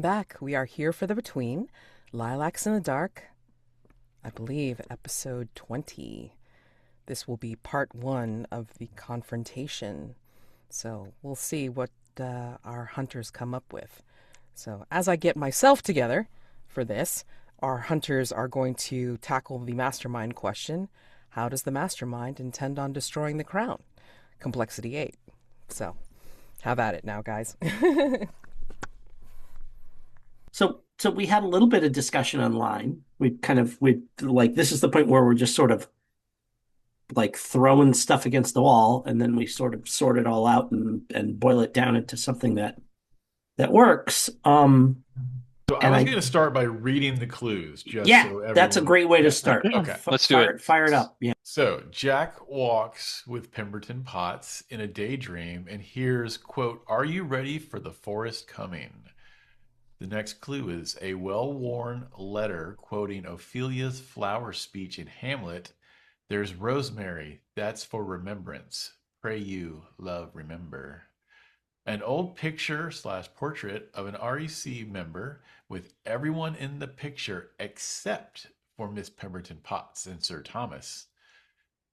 welcome back. We are here for the Between, Lilacs in the Dark, I believe episode 20. This will be part 1 of the Confrontation. So we'll see what our hunters come up with. So as I get myself together for this, our hunters are going to tackle the Mastermind question. How does the Mastermind intend on destroying the crown? Complexity 8. So have at it now, guys. So we had a little bit of discussion online. We like, this is the point where we're just sort of like throwing stuff against the wall, and then we sort of sort it all out and boil it down into something that works. So I And was I going to start by reading the clues, just yeah, so everyone. that's a great way to Yeah. start. Okay. Let's do it. Fire it up. Yeah. So Jack walks with Pemberton Potts in a daydream and hears, quote, "Are you ready for the forest coming?" The next clue is a well-worn letter quoting Ophelia's flower speech in Hamlet. "There's rosemary, that's for remembrance. Pray you, love, remember." An old picture / portrait of an REC member with everyone in the picture except for Miss Pemberton Potts and Sir Thomas.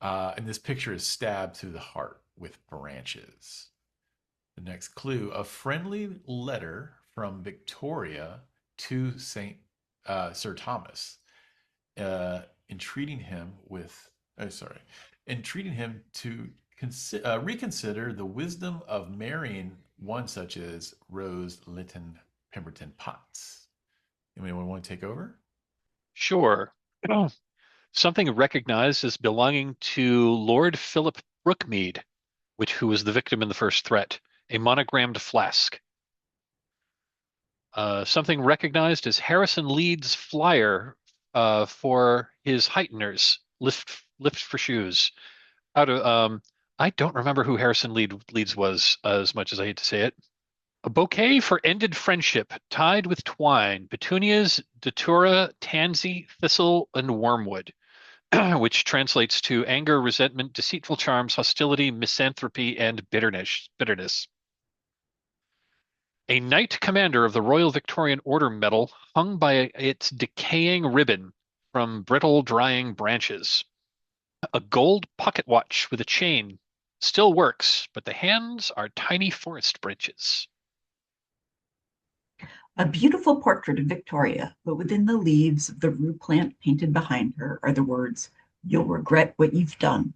And this picture is stabbed through the heart with branches. The next clue, a friendly letter from Victoria to Sir Thomas, entreating him to reconsider the wisdom of marrying one such as Rose Lytton Pemberton Potts. Anyone want to take over? Sure. Something recognized as belonging to Lord Philip Brookmead, who was the victim in the first threat. A monogrammed flask. Something recognized as Harrison Leeds' flyer for his heighteners, lift for shoes. I don't remember who Harrison Leeds was, as much as I hate to say it. A bouquet for ended friendship, tied with twine, petunias, datura, tansy, thistle, and wormwood, which translates to anger, resentment, deceitful charms, hostility, misanthropy, and bitterness. A Knight Commander of the Royal Victorian Order medal hung by its decaying ribbon from brittle, drying branches. A gold pocket watch with a chain still works, but the hands are tiny forest branches. A beautiful portrait of Victoria, but within the leaves of the rue plant painted behind her are the words, "You'll regret what you've done."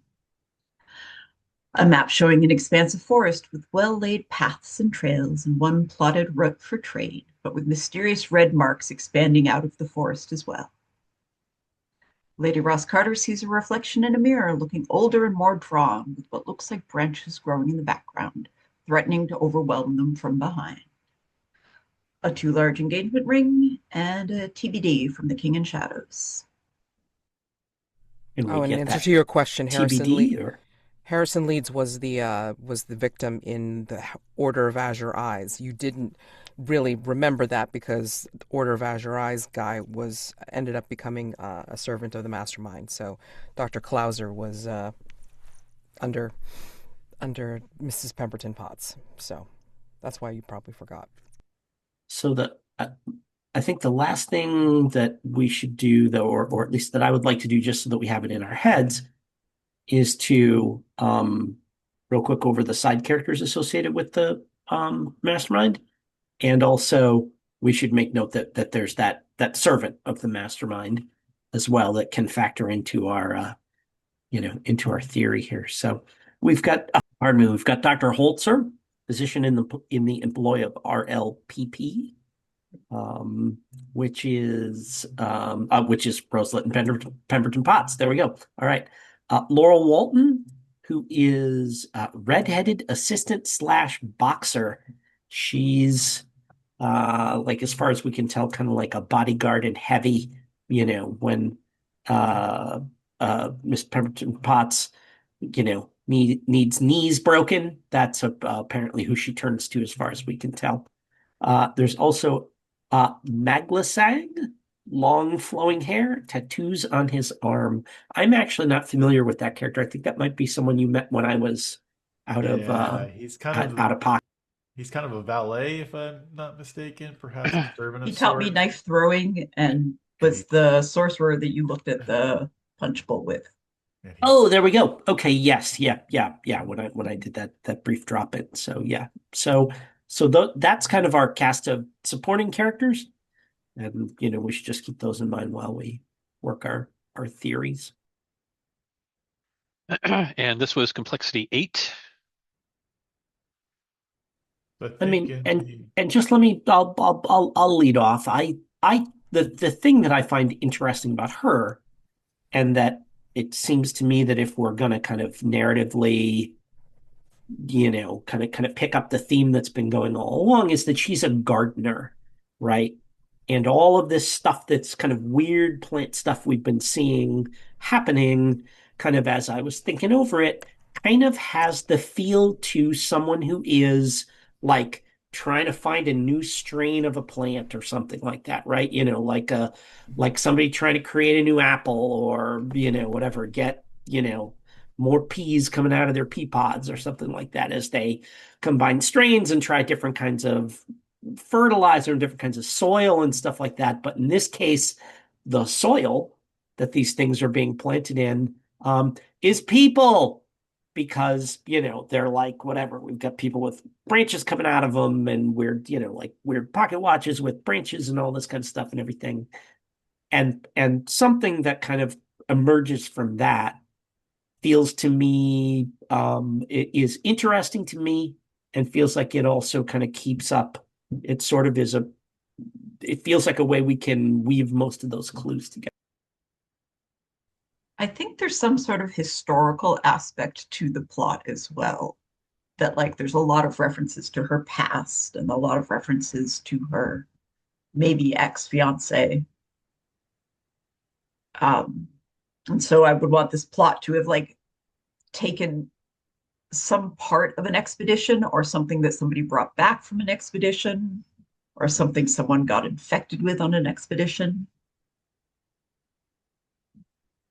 A map showing an expansive forest with well-laid paths and trails and one plotted route for trade, but with mysterious red marks expanding out of the forest as well. Lady Ross-Carter sees a reflection in a mirror, looking older and more drawn, with what looks like branches growing in the background, threatening to overwhelm them from behind. A too large engagement ring, and a TBD from the King in Shadows. And in answer to your question, TBD, Harrison Leeds was the victim in the Order of Azure Eyes. You didn't really remember that because the Order of Azure Eyes guy ended up becoming a servant of the Mastermind. So Dr. Clauser was under Mrs. Pemberton Potts. So that's why you probably forgot. So I think the last thing that we should do, though, or at least that I would like to do, just so that we have it in our heads, is to real quick go over the side characters associated with the Mastermind, and also we should make note that there's that servant of the Mastermind as well that can factor into our into our theory here. So we've got Dr. Holzer, physician in the employ of RLPP, which is Roselet and Pemberton Potts. There we go. All right. Laurel Walton, who is redheaded assistant / boxer. She's like, as far as we can tell, kind of like a bodyguard and heavy, when Miss Pemberton Potts, needs knees broken. That's apparently who she turns to, as far as we can tell. There's also Maglasag, long flowing hair, tattoos on his arm. I'm actually not familiar with that character. I think that might be someone you met when I was he's kind of out of pocket. He's kind of a valet, if I'm not mistaken, perhaps a servant He of taught me sorts. knife throwing and And was the sorcerer that you looked at the punch bowl with. Oh, he's there we go. Okay, yes, yeah, yeah, yeah. When I did that brief drop in, so yeah, that's kind of our cast of supporting characters, and we should just keep those in mind while we work our theories. And this was complexity 8. I I think mean, in and the and just let me, I'll lead off. The thing that I find interesting about her, and that it seems to me that if we're gonna kind of narratively kind of pick up the theme that's been going all along is that she's a gardener, right? And all of this stuff that's kind of weird plant stuff we've been seeing happening, kind of as I was thinking over it, kind of has the feel to someone who is like trying to find a new strain of a plant or something like that, right? Like somebody trying to create a new apple or whatever, get more peas coming out of their pea pods or something like that as they combine strains and try different kinds of fertilizer and different kinds of soil and stuff like that. But in this case, the soil that these things are being planted in is people because they're like whatever, we've got people with branches coming out of them and weird like weird pocket watches with branches and all this kind of stuff and everything, and something that kind of emerges from that feels to me it is interesting to me and feels like it also kind of keeps up. It sort of is it feels like a way we can weave most of those clues together. I think there's some sort of historical aspect to the plot as well. That like there's a lot of references to her past and a lot of references to her maybe ex-fiance. Um, and so I would want this plot to have like taken some part of an expedition or something that somebody brought back from an expedition or something someone got infected with on an expedition.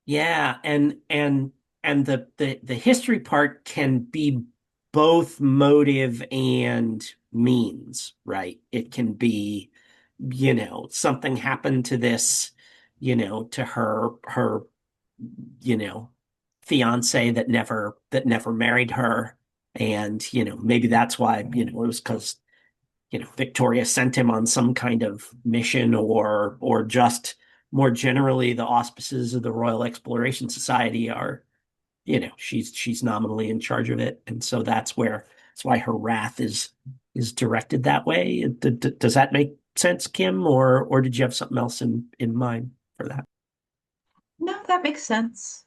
Yeah, and the history part can be both motive and means, right? It can be, something happened to this, to her, you know, fiance that never married her. And, maybe that's why, it was because, Victoria sent him on some kind of mission or just more generally the auspices of the Royal Exploration Society are, she's nominally in charge of it. And so that's why her wrath is directed that way. Does that make sense, Kim, or did you have something else in mind for that? No, that makes sense.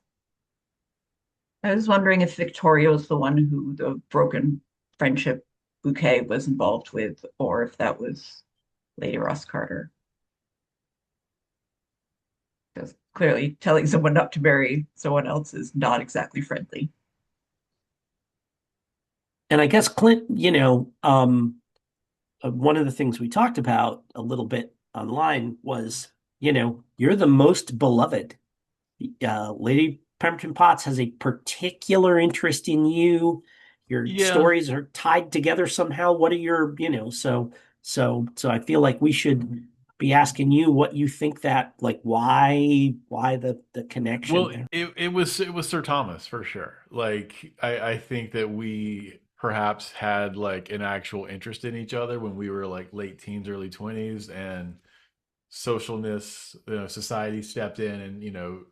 I was wondering if Victoria was the one who the broken friendship bouquet was involved with, or if that was Lady Ross-Carter. Because clearly telling someone not to marry someone else is not exactly friendly. And I guess Clint, one of the things we talked about a little bit online was, you're the most beloved. Lady Pemberton Potts has a particular interest in you. Your yeah. stories are tied together somehow. What are your, so I feel like we should be asking you what you think that, like, why the connection Well, there. it was Sir Thomas for sure. Like I think that we perhaps had like an actual interest in each other when we were like late teens, early 20s, and socialness, society stepped in and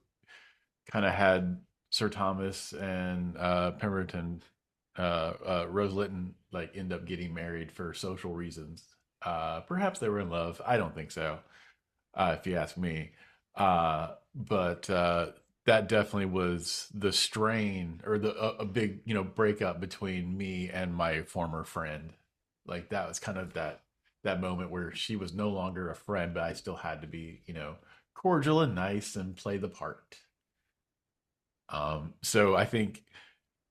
kind of had Sir Thomas and Pemberton, Rose Litton, like end up getting married for social reasons. Perhaps they were in love. I don't think so, if you ask me. But that definitely was the strain or a big breakup between me and my former friend. Like that was kind of that moment where she was no longer a friend, but I still had to be cordial and nice and play the part. So I think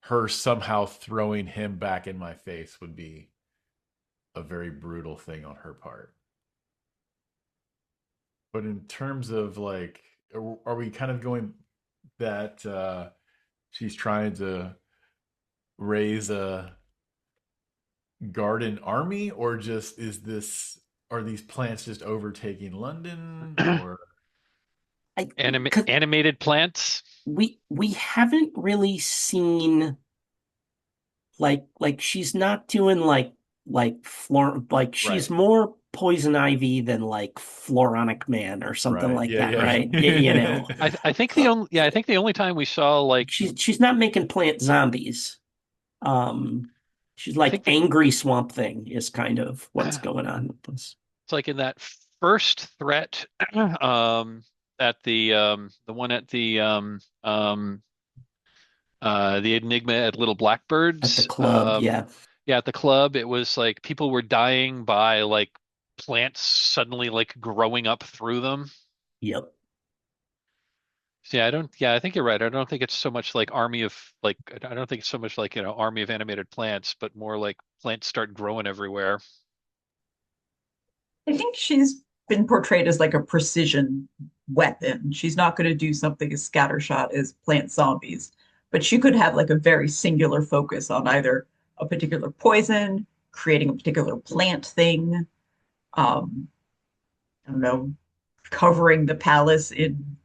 her somehow throwing him back in my face would be a very brutal thing on her part. But in terms of like, are we kind of going that she's trying to raise a garden army, or just are these plants just overtaking London, or I 'cause Animated plants. we haven't really seen like she's not doing like she's right? more poison ivy than like Floronic Man or something Right. like Yeah, that, yeah. right? You know, I think the only time we saw like she's not making plant zombies. Um, she's I like think angry Swamp Thing is kind of what's it's going on with this. like in that first threat, at the one at the Enigma at Little At the Blackbirds. club, yeah. Yeah, at the club, it was like people were dying by like plants suddenly like growing up through them. Yep. So yeah, I don't. Yeah, I think you're right. I don't think it's so much like army of like. I don't think it's so much like army of animated plants, but more like plants start growing everywhere. I think she's been portrayed as like a precision weapon. She's not going to do something as scattershot as plant zombies, but she could have like a very singular focus on either a particular poison, creating a particular plant thing, um, I don't know, covering the palace in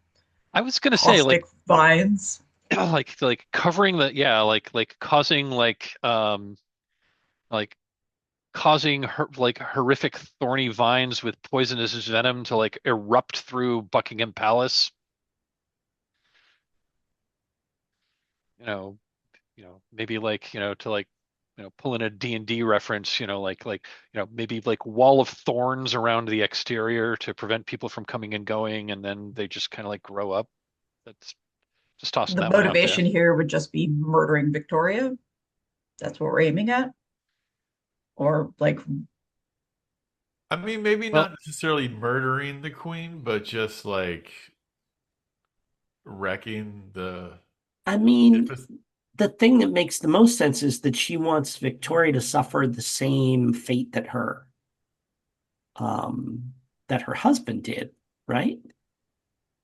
I was gonna say caustic vines. like covering the yeah like causing like causing like horrific thorny vines with poisonous venom to like erupt through Buckingham Palace. You know, maybe like to like pull in a D&D reference. Maybe like wall of thorns around the exterior to prevent people from coming and going, and then they just kind of like grow up. That's just tossing The that one out there. motivation here would just be murdering Victoria. That's what we're aiming at. Or like I mean, maybe Well, not necessarily murdering the queen, but just like wrecking the I mean, edifice. the thing that makes the most sense is that she wants Victoria to suffer the same fate um, that her husband did, right?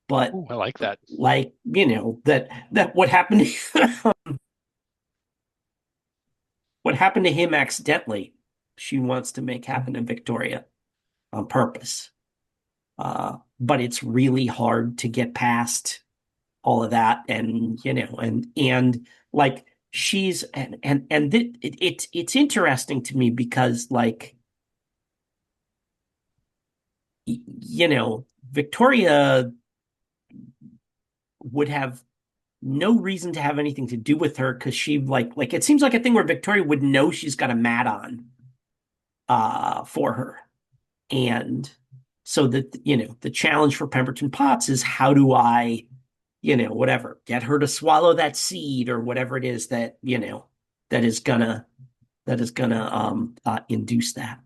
But ooh, I like that. like, that what happened what happened to him accidentally, she wants to make happen to Victoria on purpose. But it's really hard to get past all of that, and like she's it's interesting to me because like Victoria would have no reason to have anything to do with her because she like it seems like a thing where Victoria would know she's got a mat on for her. And so that the challenge for Pemberton Potts is how do I whatever, get her to swallow that seed or whatever it is that that is gonna induce that.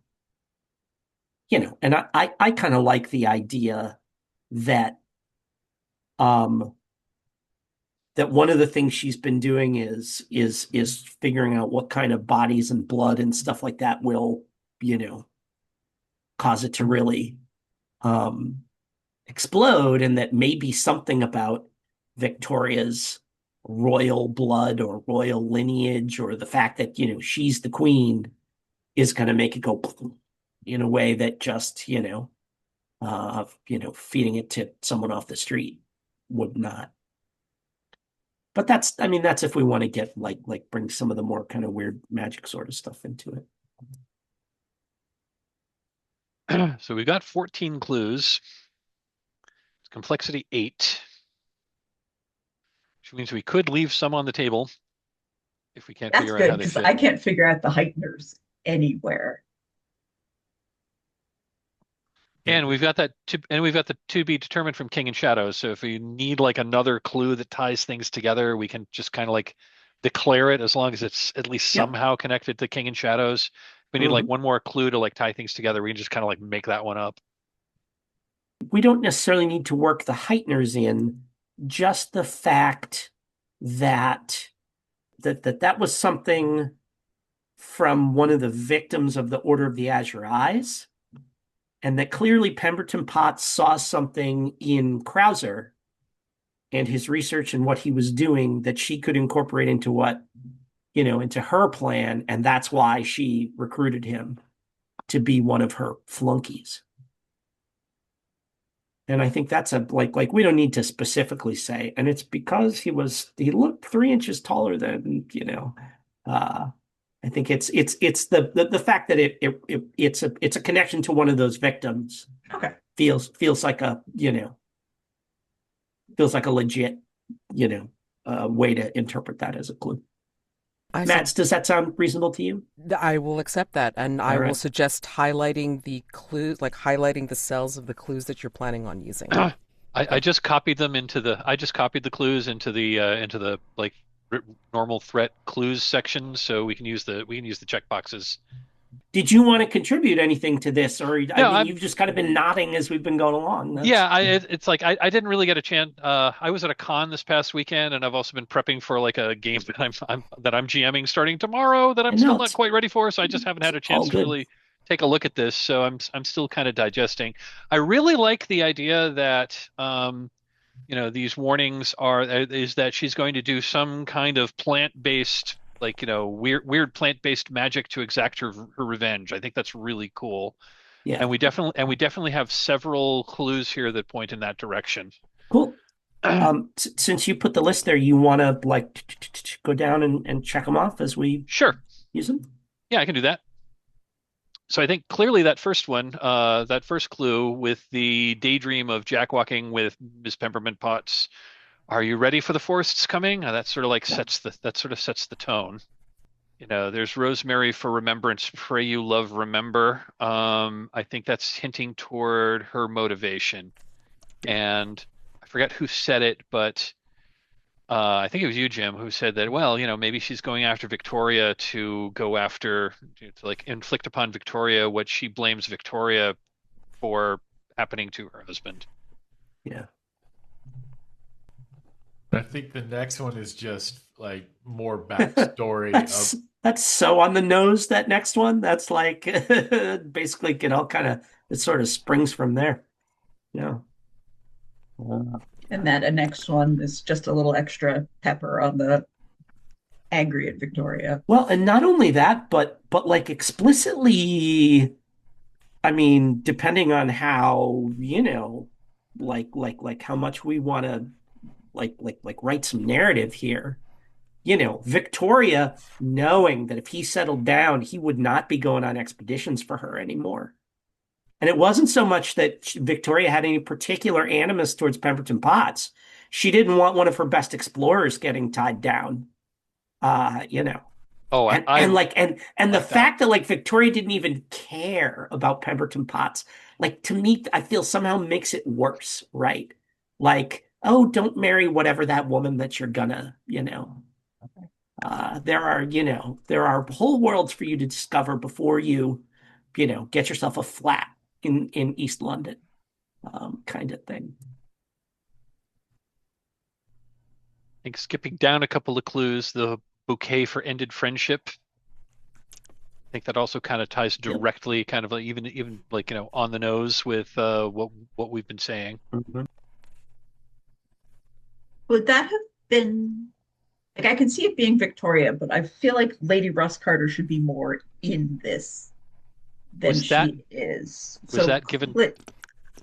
And I kind of like the idea that um that one of the things she's been doing is figuring out what kind of bodies and blood and stuff like that will, cause it to really explode, and that maybe something about Victoria's royal blood or royal lineage or the fact that, she's the queen is going to make it go in a way that just, feeding it to someone off the street would not. But I mean, that's if we want to get like bring some of the more kind of weird magic sort of stuff into it. So we've got 14 clues. Complexity 8, which means we could leave some on the table if we can't that's figure out good how they because fit. I can't figure out the heighteners anywhere. And we've got the to be determined from King and Shadows. So if we need like another clue that ties things together, we can just kind of like declare it as long as it's at least Yep. somehow connected to King and Shadows. If we need like one more clue to like tie things together, we can just kind of like make that one up. We don't necessarily need to work the heighteners in, just the fact that that was something from one of the victims of the Order of the Azure Eyes, and that clearly Pemberton Potts saw something in Krauser and his research and what he was doing that she could incorporate into what into her plan, and that's why she recruited him to be one of her flunkies. And I think that's like we don't need to specifically say, and it's because he looked 3 inches taller than, I think it's the fact that it's a connection to one of those victims. Okay. Feels like a legit, way to interpret that as a clue. Mads, does that sound reasonable to you? I will accept that, and I will right. suggest highlighting the clues, like highlighting the cells of the clues that you're planning on using. I just copied them I just copied the clues into the like normal threat clues section, so we can use the checkboxes. Did you want to contribute anything to this, or No, you've just kind of been nodding as we've been going along? Yeah, it's like I didn't really get a chance. I was at a con this past weekend, and I've also been prepping for like a game that I'm GMing starting tomorrow that I'm still not quite ready for. So I just haven't had a chance to really take a look at this. So I'm still kind of digesting. I really like the idea that these warnings is that she's going to do some kind of plant-based, like weird plant-based magic to exact her revenge. I think that's really cool. Yeah. And we definitely have several clues here that point in that direction. Cool. Since you put the list there, you want to like go down and check them off as we use them? Yeah, I can do that. So I think clearly that first one, that first clue with the daydream of Jack walking with Miss Peppermint Potts. Are you ready for the forest's coming? That sort of like sets the tone. There's Rosemary for remembrance, pray you love, remember. I think that's hinting toward her motivation. And I forget who said it, but I think it was you, Jim, who said that, well, maybe she's going after Victoria to like inflict upon Victoria what she blames Victoria for happening to her husband. Yeah. I think the next one is just like more backstory. That's so on the nose, that next one. That's like basically it sort of springs from there. Yeah. And that next one is just a little extra pepper on the angry at Victoria. Well, and not only that, but like explicitly, I mean, depending on how, like how much we want to like write some narrative here. Victoria knowing that if he settled down, he would not be going on expeditions for her anymore. And it wasn't so much that Victoria had any particular animus towards Pemberton Potts. She didn't want one of her best explorers getting tied down. Oh, and the fact that like Victoria didn't even care about Pemberton Potts, like to me, I feel somehow makes it worse, right? Like, oh, don't marry whatever that woman that you're gonna, there are whole worlds for you to discover before you, get yourself a flat in East London, kind of thing. I think skipping down a couple of clues, the bouquet for ended friendship. I think that also kind of ties directly, kind of like even like on the nose with what we've been saying. Mm-hmm. Would that have been like, I can see it being Victoria, but I feel like Lady Ross-Carter should be more in this than she is. Was that given?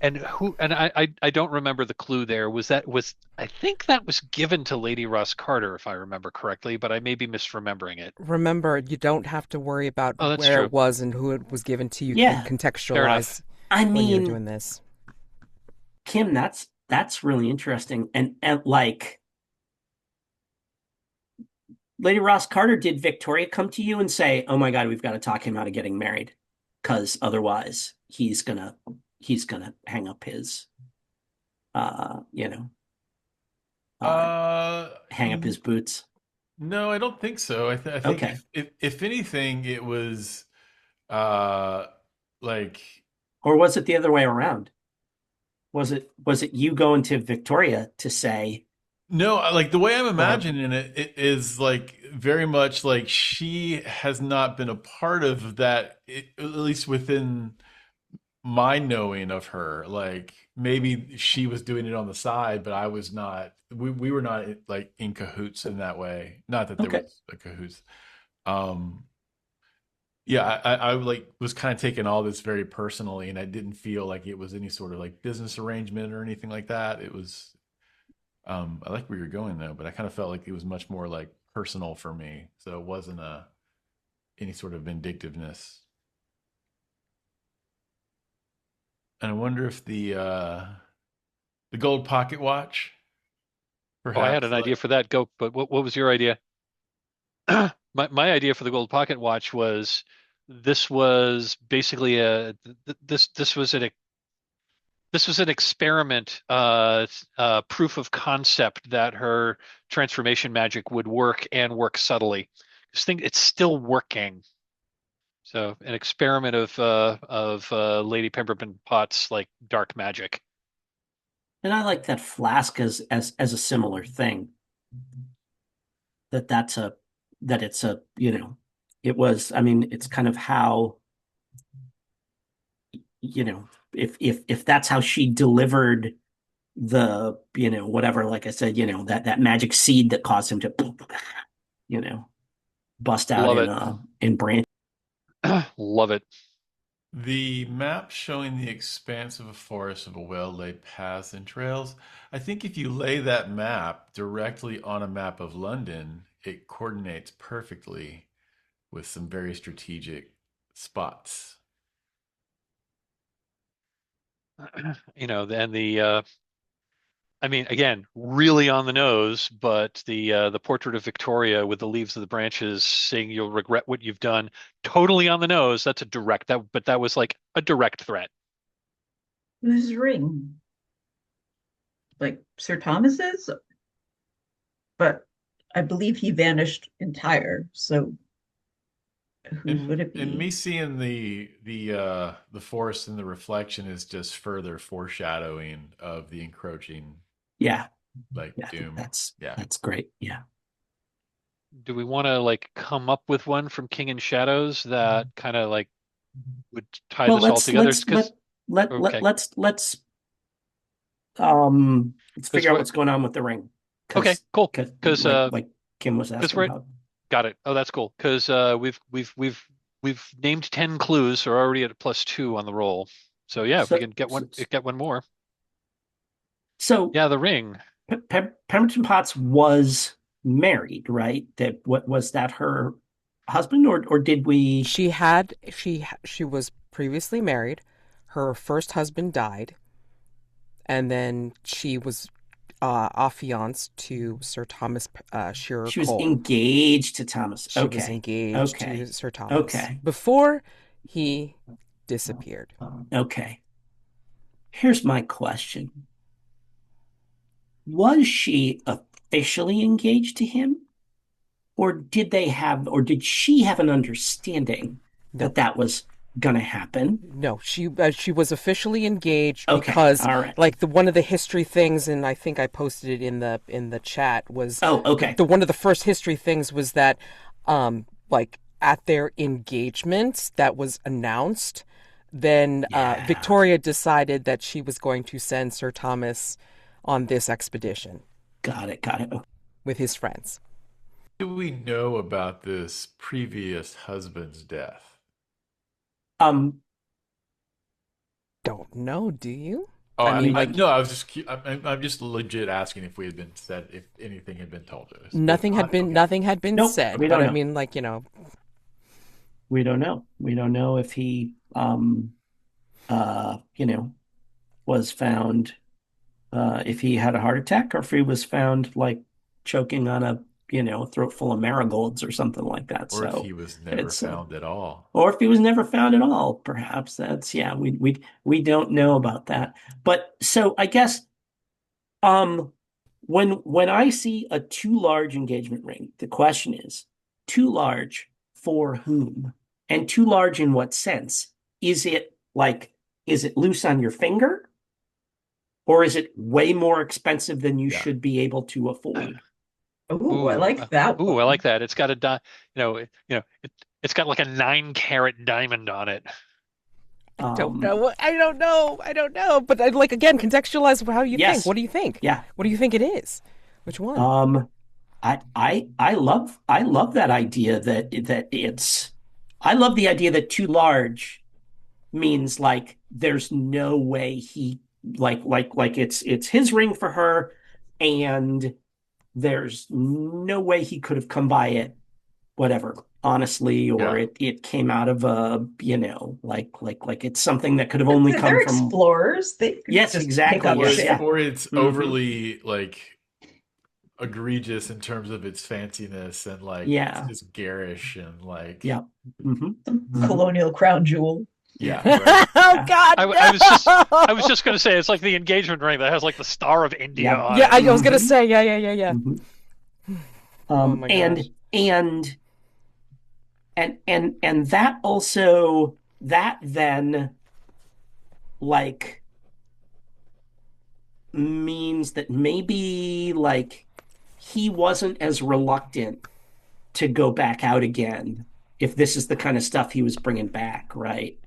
And I don't remember the clue there. I think that was given to Lady Ross-Carter, if I remember correctly, but I may be misremembering it. Remember, you don't have to worry about where it was and who it was given to. You can contextualize when you're doing this. Kim, that's really interesting. And like Lady Ross-Carter, did Victoria come to you and say, "Oh my God, we've got to talk him out of getting married, because otherwise he's gonna hang up his, hang up his boots"? No, I don't think so. I think if anything, it was like, or was it the other way around? Was it you going to Victoria to say? No, like the way I'm imagining it is like very much like she has not been a part of that, at least within my knowing of her. Like maybe she was doing it on the side, but I was not. We were not like in cahoots in that way. Not that there Okay. was a cahoots. Um, yeah, I like was kind of taking all this very personally, and I didn't feel like it was any sort of like business arrangement or anything like that. It was, I like where you're going though, but I kind of felt like it was much more like personal for me. So it wasn't any sort of vindictiveness. And I wonder if the gold pocket watch, Oh, I had perhaps an idea for that. Go, but what was your idea? My idea for the gold pocket watch was this was basically this was an experiment, proof of concept that her transformation magic would work and work subtly. This thing, it's still working. So an experiment of Lady Pemberton Potts like dark magic. And I like that flask as a similar thing. That's a that it's a, it was, I mean, it's kind of how, if that's how she delivered the, whatever, like I said, that magic seed that caused him to, you know, bust out Love it. in branch. Love it. the map showing the expanse of a forest of a well-laid paths and trails. I think if you lay that map directly on a map of London, it coordinates perfectly with some very strategic spots. And I mean, again, really on the nose, but the portrait of Victoria with the leaves of the branches saying you'll regret what you've done, totally on the nose. That's a direct but that was like a direct threat. Whose ring? Like Sir Thomas's? But I believe he vanished entire. So whose would it And me be? seeing the forest in the reflection is just further foreshadowing of the encroaching Yeah. like Yeah. I think doom. that's Yeah. that's great. Yeah. Do we want to like come up with one from King and Shadows that kind of like would tie Well, this all let's together? let's Because let okay, let's because figure out what? what's going on with the ring. Okay, Because cool. because Because like Kim was because asking we're about. got it. Oh, that's cool. Because we've named 10 clues, so we're already at +2 on the roll. So yeah, if we So can get so, one more. so Yeah, the ring. Pemberton Potts was married, right? That what was that her husband, or did we? She was previously married. Her first husband died, and then she was affianced to Sir Thomas Shearer She was Cole. engaged to Thomas. She was Okay. engaged to Okay. Sir Thomas Okay. before he disappeared. Okay. Here's my question. Was she officially engaged to him, or did she have an understanding No, that that was gonna happen? no, she was officially engaged Okay. because All right. like the one of the history things, and I think I posted it in the chat, was Oh, okay. the one of the first history things was that like at their engagement that was announced, then Yeah. Victoria decided that she was going to send Sir Thomas on this expedition Got it. Got it. Okay. with his friends. Do we know about this previous husband's death? Um, Don't know, do you? Oh, I mean, Like no, I was just I'm just legit asking if we had been said if anything had been told to us. okay. nothing had been Nope, said, we but don't I know. mean, like, We don't know. We don't know if he you know, was found if he had a heart attack or if he was found like choking on a, throat full of marigolds or something like that. Or if So he was never it's found at all. or if he was never found at all, perhaps that's yeah, we don't know about that. But so I guess when I see a too large engagement ring, the question is too large for whom? And too large in what sense? Is it like, is it loose on your finger? Or is it way more expensive than you Yeah. should be able to afford? Oh, I Ooh, like that ooh, I one. like that. It's got a it's got like a 9-carat diamond on it. Don't know. I don't know. But I'd like, again, contextualize how you Yes. think. What do you think? Yeah. What do you think it is? Which one? I love that idea that it's I love the idea that too large means like there's no way he like it's his ring for her, and there's no way he could have come by it, whatever, honestly, or it came out of a, like it's something that could have only come They're from explorers. They could Yes, just exactly. pick up Yes, shit. yeah. Or it's Mhm. overly like egregious in terms of its fanciness and like it's just garish and like Yeah. Mm-hmm. Some colonial crown jewel. yeah. Right. Oh God! I was just going to say it's like the engagement ring that has like the Star of India Yeah. on Yeah, it. I was gonna say, yeah. Mhm. Oh my gosh. And that also that then like means that maybe like he wasn't as reluctant to go back out again if this is the kind of stuff he was bringing back, right?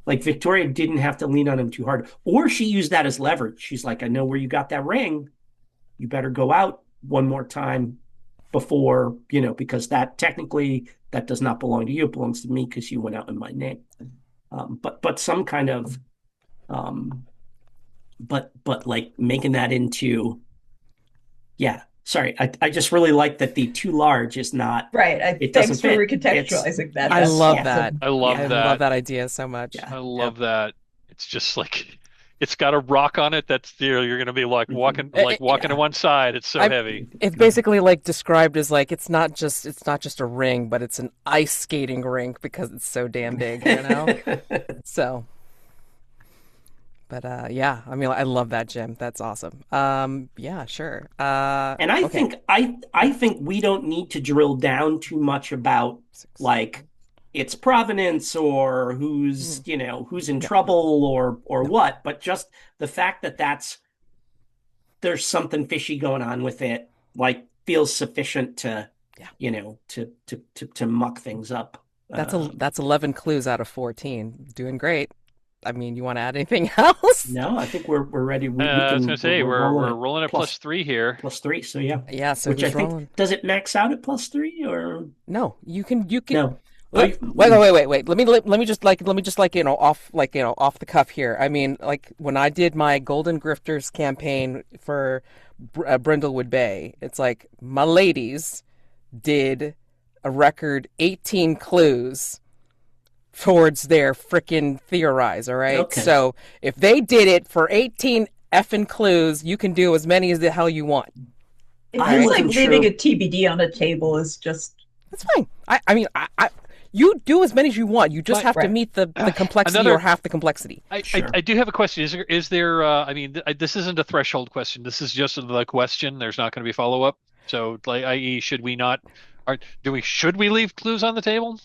Like Victoria didn't have to lean on him too hard, or she used that as leverage. She's like, I know where you got that ring. You better go out one more time before, because that technically that does not belong to you. It belongs to me because you went out in my name. But some kind of, but like making that into, sorry. I just really like that the too large is not Right. It Thanks doesn't for fit. recontextualizing that. I That's love awesome. that. I love I that. love that idea so much. Yeah. I love that. It's just like it's got a rock on it that's you're going to be like walking to one side. It's so heavy. It's basically like described as like it's not just a ring, but it's an ice skating rink because it's so damn big, So, but yeah, I mean, I love that, Jim. That's awesome. Yeah, sure. And I think I think we don't need to drill down too much about like its provenance or who's who's in trouble or what, but just the fact that there's something fishy going on with it, like feels sufficient to to muck things up. That's 11 clues out of 14. Doing great. I mean, you want to add anything else? No, I think we're ready. We I was can, going to say we're rolling at plus +3 here. +3, so yeah. Yeah, so Which I who's think rolling? does it max out at +3 or No, you can. no? Wait. Let me just off off the cuff here. I mean, like when I did my Golden Grifters campaign for Brindlewood Bay, it's like my ladies did a record 18 clues towards their frickin' theorize. All right, Okay. so if they did it for 18 effing clues, you can do as many as the hell you want. It I feels like wasn't leaving sure. a TBD on a table is just That's fine. I mean, you do as many as you want. You just have to Right. meet the complexity or half the complexity. I do have a question. Is there I mean, this isn't a threshold question. This is just the question. There's not going to be follow up. So, like, i.e., should we leave clues on the table?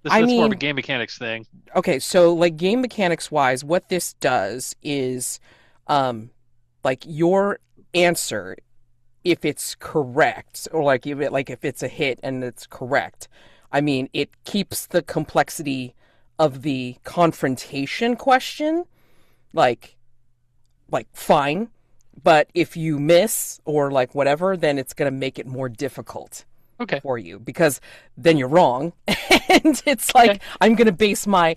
That's more of a game mechanics thing. Okay, so like game mechanics wise, what this does is, like your answer, if it's correct, or like if it's a hit and it's correct, I mean, it keeps the complexity of the confrontation question, like fine. But if you miss or like whatever, then it's going to make it more difficult for you because then you're wrong, and it's like I'm going to base my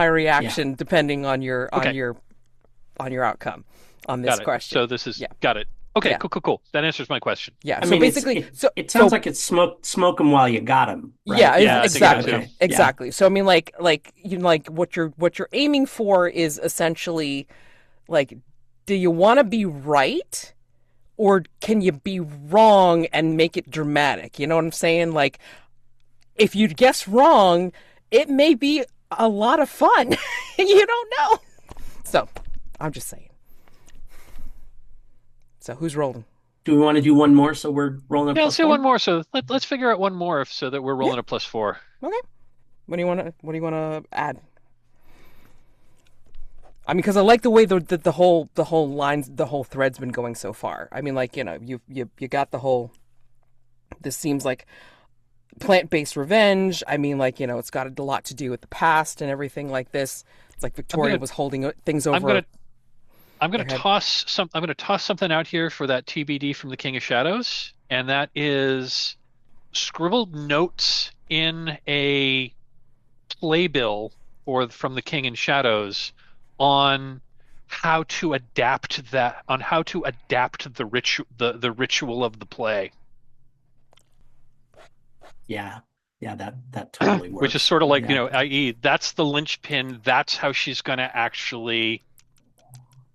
reaction depending on your outcome on this question. So this is got it. Okay, Yeah. cool. That answers my question. Yeah. I So mean, basically, it sounds like it's smoke them while you got them. Right? Yeah, I think so, too. exactly. So I mean, like what you're aiming for is essentially like, do you want to be right, or can you be wrong and make it dramatic? You know what I'm saying? Like, if you guess wrong, it may be a lot of fun. You don't know. So, I'm just saying. So, who's rolling? Do we want to do one more so we're rolling? Yeah, let's do one more. So let's figure out one more so that we're rolling a +4. Okay. What do you want to add? I mean, because I like the way the whole lines, the whole thread's been going so far. I mean, like, you got the whole. This seems like plant-based revenge. I mean, like, it's got a lot to do with the past and everything like this. like Victoria was holding things I'm over gonna I'm gonna their head. toss something out here for that TBD from the King of Shadows, and that is scribbled notes in a playbill from the King in Shadows on how to adapt the ritual of the play, Yeah. Yeah, that totally which is works. sort of like, Exactly. i.e., that's the linchpin. That's how she's going to actually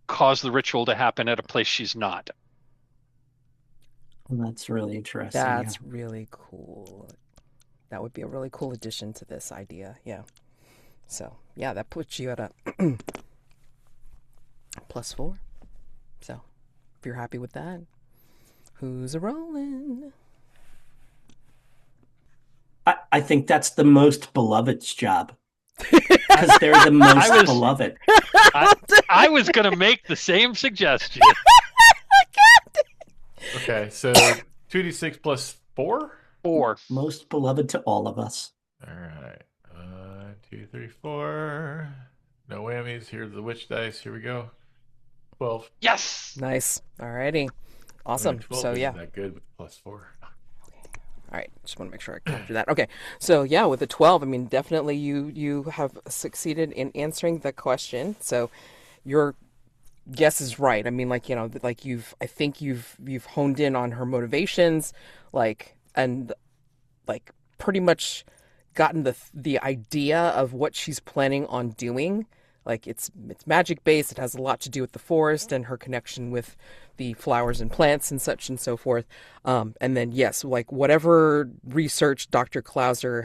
cause the ritual to happen at a place she's not. Well, that's really interesting. Yeah. That's really cool. That would be a really cool addition to this idea. Yeah. So, yeah, that puts you at a +4. So, if you're happy with that, who's a rolling? I think that's the most beloved's job because they're the most beloved. I was going to make the same suggestion. Okay, so 2d6 plus 4? 4. Most beloved to all of us. All right. 2, 3, 4. No whammies. Here's the witch dice. Here we go. 12. Yes. Nice. Alrighty. Awesome. 12 So, isn't yeah. that good with +4. All right, just want to make sure I capture that. Okay, so yeah, with the 12, I mean, definitely you have succeeded in answering the question. So your guess is right. I mean, like, like I think you've honed in on her motivations, and pretty much gotten the idea of what she's planning on doing. Like it's magic based. It has a lot to do with the forest and her connection with the flowers and plants and such and so forth. And then yes, like whatever research Dr. Clauser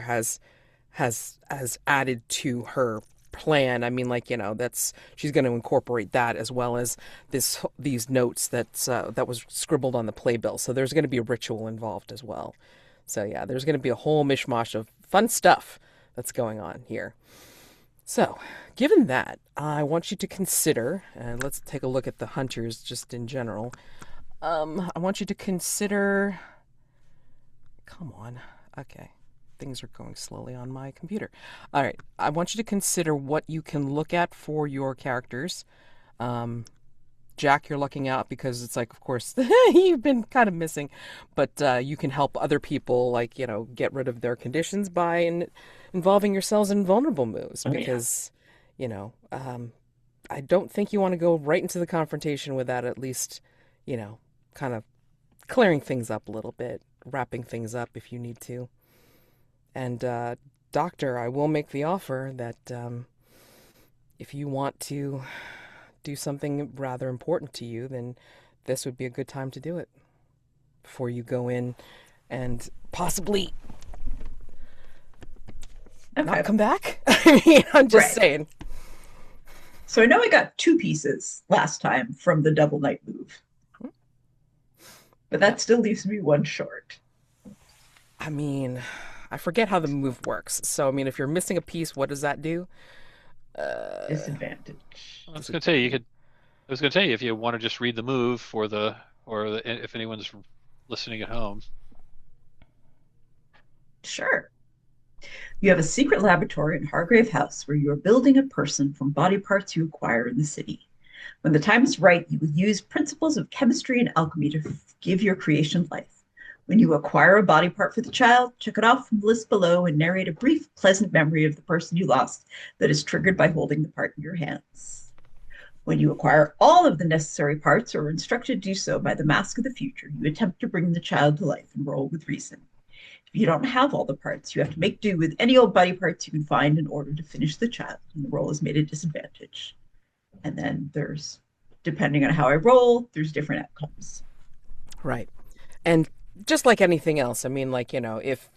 has added to her plan. I mean, like, that's she's going to incorporate that as well as these notes that was scribbled on the playbill. So there's going to be a ritual involved as well. So yeah, there's going to be a whole mishmash of fun stuff that's going on here. So, given that, I want you to consider, and let's take a look at the hunters just in general. I want you to consider. Come on. Okay. Things are going slowly on my computer. All right. I want you to consider what you can look at for your characters. Jack, you're looking out because it's like, of course, you've been kind of missing, but you can help other people, like, get rid of their conditions by involving yourselves in vulnerable moves because, I don't think you want to go right into the confrontation without at least, kind of clearing things up a little bit, wrapping things up if you need to. And, Doctor, I will make the offer that if you want to do something rather important to you, then this would be a good time to do it before you go in and possibly not come back. I mean, I'm just saying. So I know I got 2 pieces last time from the double knight move, but that still leaves me 1 short. I mean, I forget how the move works. So, I mean, if you're missing a piece, what does that do? Disadvantage. I was going to tell you if you want to just read the move if anyone's listening at home. Sure. You have a secret laboratory in Hargrave House where you are building a person from body parts you acquire in the city. When the time is right, you will use principles of chemistry and alchemy to give your creation life. When you acquire a body part for the child, check it off from the list below and narrate a brief, pleasant memory of the person you lost that is triggered by holding the part in your hands. When you acquire all of the necessary parts or are instructed to do so by the mask of the future, you attempt to bring the child to life and roll with reason. If you don't have all the parts, you have to make do with any old body parts you can find in order to finish the child, and the roll is made a disadvantage. And then there's, depending on how I roll, there's different outcomes. Right. And just like anything else, I mean, like, if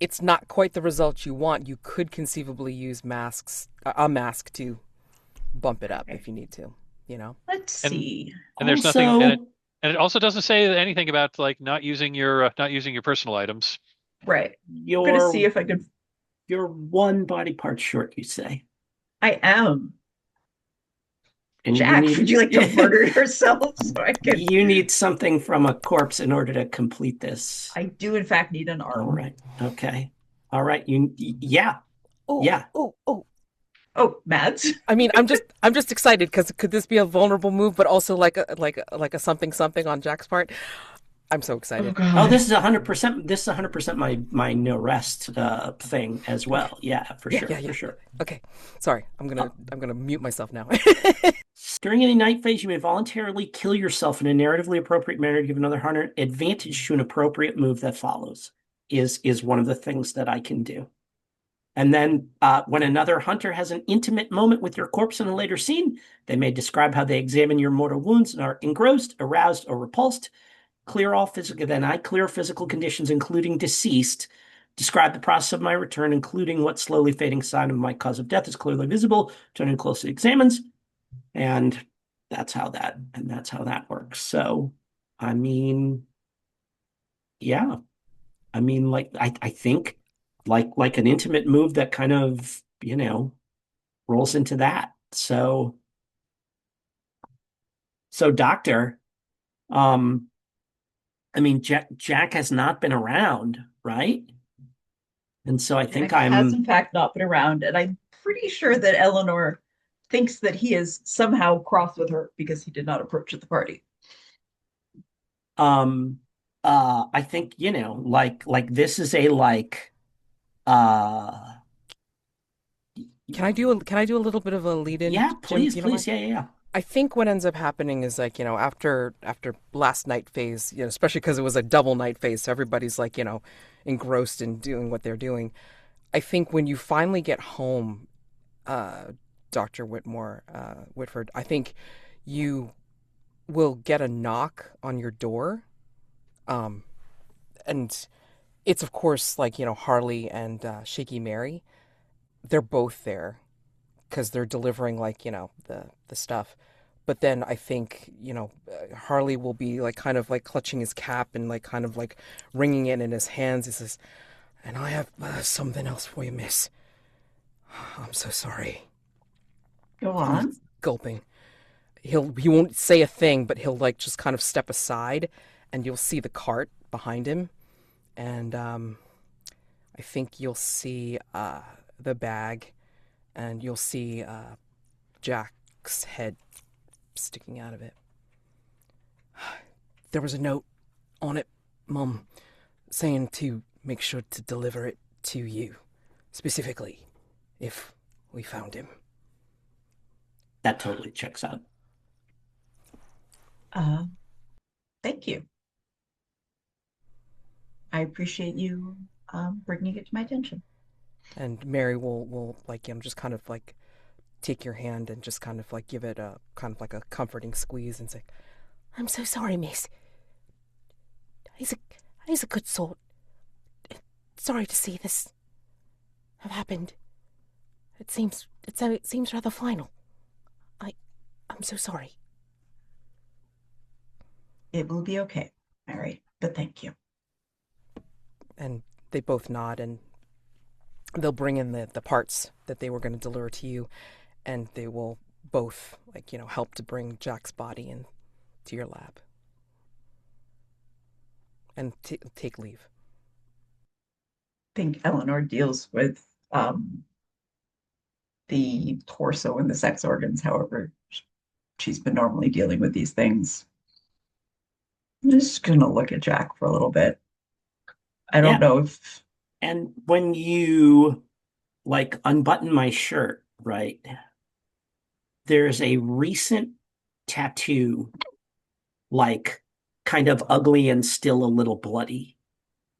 it's not quite the result you want, you could conceivably use a mask to bump it up if you need to, Let's see. And there's nothing, and it also doesn't say anything about like not using your personal items. Right. I'm going to see if I can. You're 1 body part short, you say. I am. And Jack, would you like to murder yourself so I can? You need something from a corpse in order to complete this. I do, in fact, need an arm. All right. Okay. All right. Yeah. Oh, Yeah. Oh. Oh, Mads. I mean, I'm just excited because could this be a vulnerable move, but also like a something something on Jack's part? I'm so Oh excited. Oh, God. this is 100%. This is 100% my no rest thing as Okay. well. Yeah, for Yeah, sure, yeah, for yeah. sure. Okay. Sorry. Uh, I'm gonna mute myself now. During any night phase, you may voluntarily kill yourself in a narratively appropriate manner to give another hunter advantage to an appropriate move that follows. Is one of the things that I can do. And then when another hunter has an intimate moment with your corpse in a later scene, they may describe how they examine your mortal wounds and are engrossed, aroused, or repulsed. Clear all physical. Then I clear physical conditions, including deceased. Describe the process of my return, including what slowly fading sign of my cause of death is clearly visible. Turn closely examines, and that's how that works. So, I mean, yeah, I mean, like I think like an intimate move that kind of rolls into that. So doctor, um, I mean Jack has not been around, right? And so I think Jack has, I'm in fact, not been around, and I'm pretty sure that Elinor thinks that he is somehow cross with her because he did not approach at the party. um I think like this is a like uh Can I do a little bit of a lead in, yeah, Jim, if please, you don't mind? please, yeah, yeah, yeah. I think what ends up happening is like, after last night phase, especially because it was a double night phase, so everybody's like, engrossed in doing what they're doing. I think when you finally get home, uh, Dr. Whitford, I think you will get a knock on your door. Um, and it's, of course, like, Harley and Shaky Mary. They're both there because they're delivering, like, the stuff. But then I think, Harley will be like kind of like clutching his cap and like kind of like wringing it in his hands. He says, "And I have something else for you, miss. I'm so sorry." Go And he's on. gulping. He won't say a thing, but he'll like just kind of step aside, and you'll see the cart behind him, and I think you'll see the bag, and you'll see Jack's head sticking out of it. There was a note on it, Mum, saying to make sure to deliver it to you, specifically, if we found him. That totally checks out. Uh, Thank you. I appreciate you bringing it to my attention. And Mary will like, just kind of like take your hand and just kind of like give it a kind of like a comforting squeeze and say, "I'm so sorry, miss. He's a he's a good sort. Sorry to see this have happened. It seems rather final. I I'm so sorry." It will be okay, Mary, but thank you. And they both nod, and they'll bring in the parts that they were going to deliver to you, and they will both like, help to bring Jack's body in to your lab and take leave. I think Elinor deals with the torso and the sex organs, however she's been normally dealing with these things. I'm just gonna look at Jack for a little bit. I don't Yeah. know if And when you like unbutton my shirt, right? There's a recent tattoo, like kind of ugly and still a little bloody,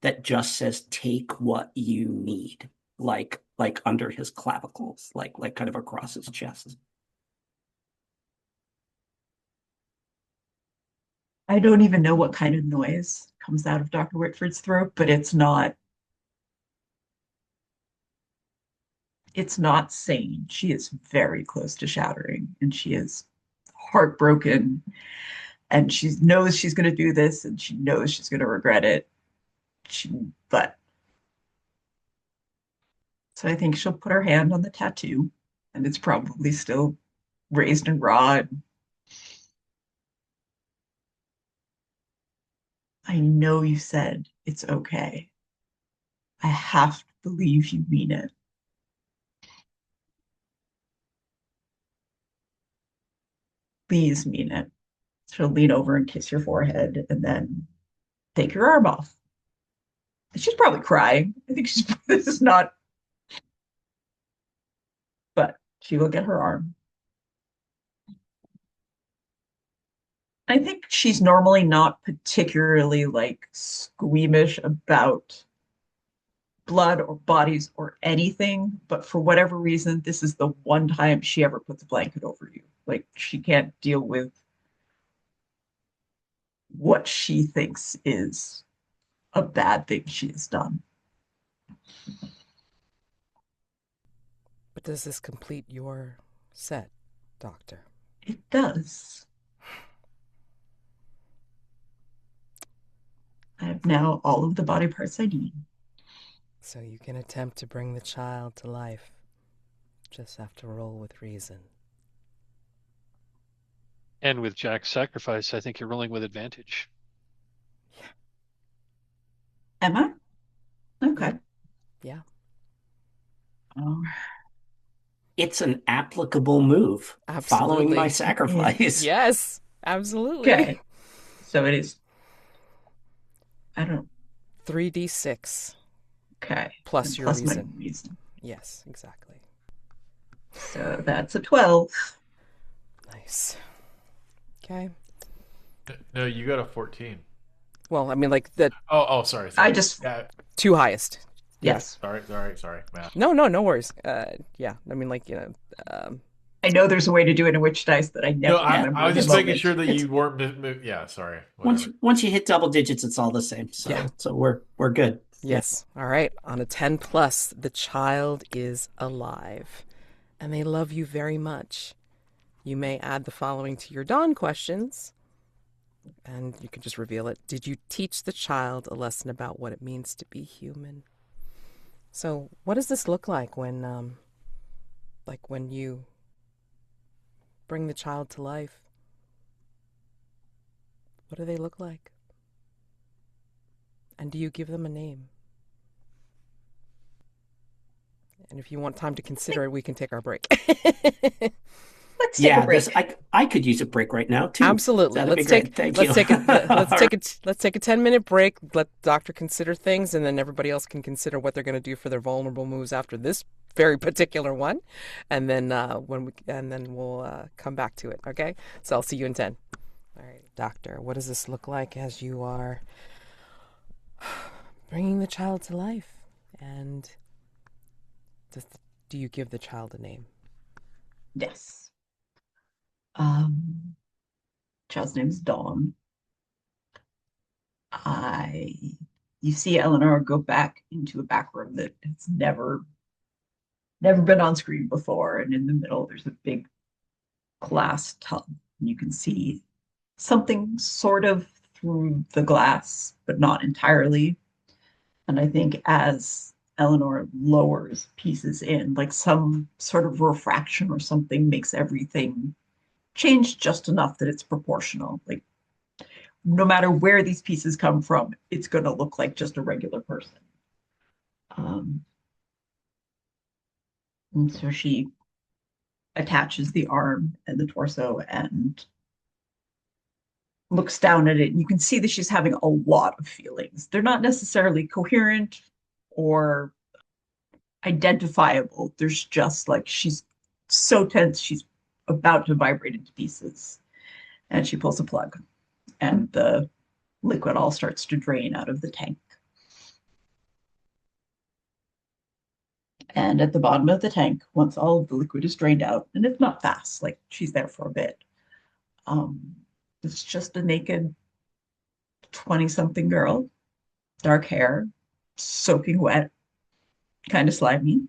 that just says "take what you need," like under his clavicles, like kind of across his chest. I don't even know what kind of noise comes out of Dr. Whitford's throat, but it's not sane. She is very close to shattering, and she is heartbroken, and she knows she's going to do this, and she knows she's going to regret it. But so I think she'll put her hand on the tattoo, and it's probably still raised and raw. I know you said it's okay. I have to believe you mean it. please mean it. She'll lean over and kiss your forehead and then take your arm off. She's probably crying. I think she's this is not, but she will get her arm. I think she's normally not particularly like squeamish about blood or bodies or anything, but for whatever reason, this is the one time she ever puts a blanket over you. Like she can't deal with what she thinks is a bad thing she has done. But does this complete your set, Doctor? It does. I have now all of the body parts I need. So you can attempt to bring the child to life. Just have to roll with reason. And with Jack's sacrifice, I think you're rolling with advantage. Am I? Okay. Yeah. Oh, It's an applicable move following Absolutely. my sacrifice. Yes, absolutely. okay. So it is. I don't. 3d6 Okay. plus And your plus my reason. reason. Yes, exactly. So that's a 12. Nice. Okay. No, you got a 14. Well, I mean, like the Sorry. I just. Yeah. two highest. Yes. Sorry, Matt. No worries. Yeah, I mean, like, I know there's a way to do it in Witch Dice that I never No, remember. I was at the just making moment. sure that It's- you weren't. Yeah, sorry. Once you hit double digits, it's all the same. So Yeah. so we're good. yes. All right. On a 10 plus, the child is alive, and they love you very much. You may add the following to your dawn questions, and you can just reveal it. Did you teach the child a lesson about what it means to be human? So, what does this look like when you bring the child to life? What do they look like? And do you give them a name? And if you want time to consider it, we can take our break. Let's take a break. I could use a break right now too. Absolutely. That'd be great. Thank you. Let's take a 10-minute break. Let the doctor consider things, and then everybody else can consider what they're going to do for their vulnerable moves after this very particular one, and then we'll come back to it. Okay. So I'll see you in 10. All right, doctor. What does this look like as you are bringing the child to life? And do you give the child a name? Yes. Child's name is Dawn. You see Elinor go back into a back room that has never been on screen before, and in the middle there's a big glass tub. You can see something sort of through the glass, but not entirely. And I think as Elinor lowers pieces in, like some sort of refraction or something makes everything change just enough that it's proportional. Like no matter where these pieces come from, it's going to look like just a regular person. And so she attaches the arm and the torso and looks down at it. And you can see that she's having a lot of feelings. They're not necessarily coherent or identifiable. There's just like she's so tense, she's about to vibrate into pieces. And she pulls a plug, and the liquid all starts to drain out of the tank. And at the bottom of the tank, once all of the liquid is drained out, and it's not fast, like she's there for a bit, it's just a naked 20-something girl, dark hair, soaking wet, kind of slimy.